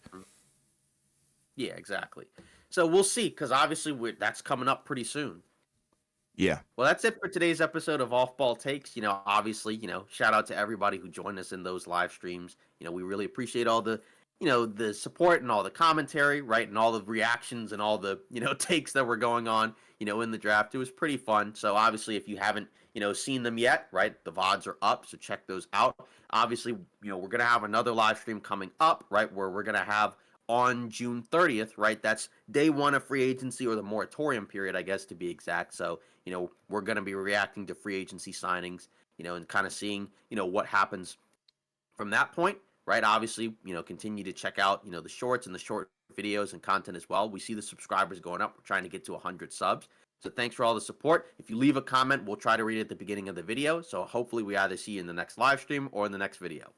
Yeah, exactly. So we'll see because obviously that's coming up pretty soon. Yeah. Well, that's it for today's episode of Off Ball Takes. Obviously, shout out to everybody who joined us in those live streams. We really appreciate all the, the support and all the commentary, right? And all the reactions and all the, takes that were going on, in the draft. It was pretty fun. So obviously, if you haven't, seen them yet, right? The VODs are up. So check those out. Obviously, we're going to have another live stream coming up, right? Where we're going to have on June 30th, right? That's day one of free agency or the moratorium period, I guess, to be exact. So, we're going to be reacting to free agency signings, and kind of seeing, what happens from that point, right? Obviously, continue to check out, the shorts and the short videos and content as well. We see the subscribers going up. We're trying to get to 100 subs. So thanks for all the support. If you leave a comment, we'll try to read it at the beginning of the video. So hopefully we either see you in the next live stream or in the next video.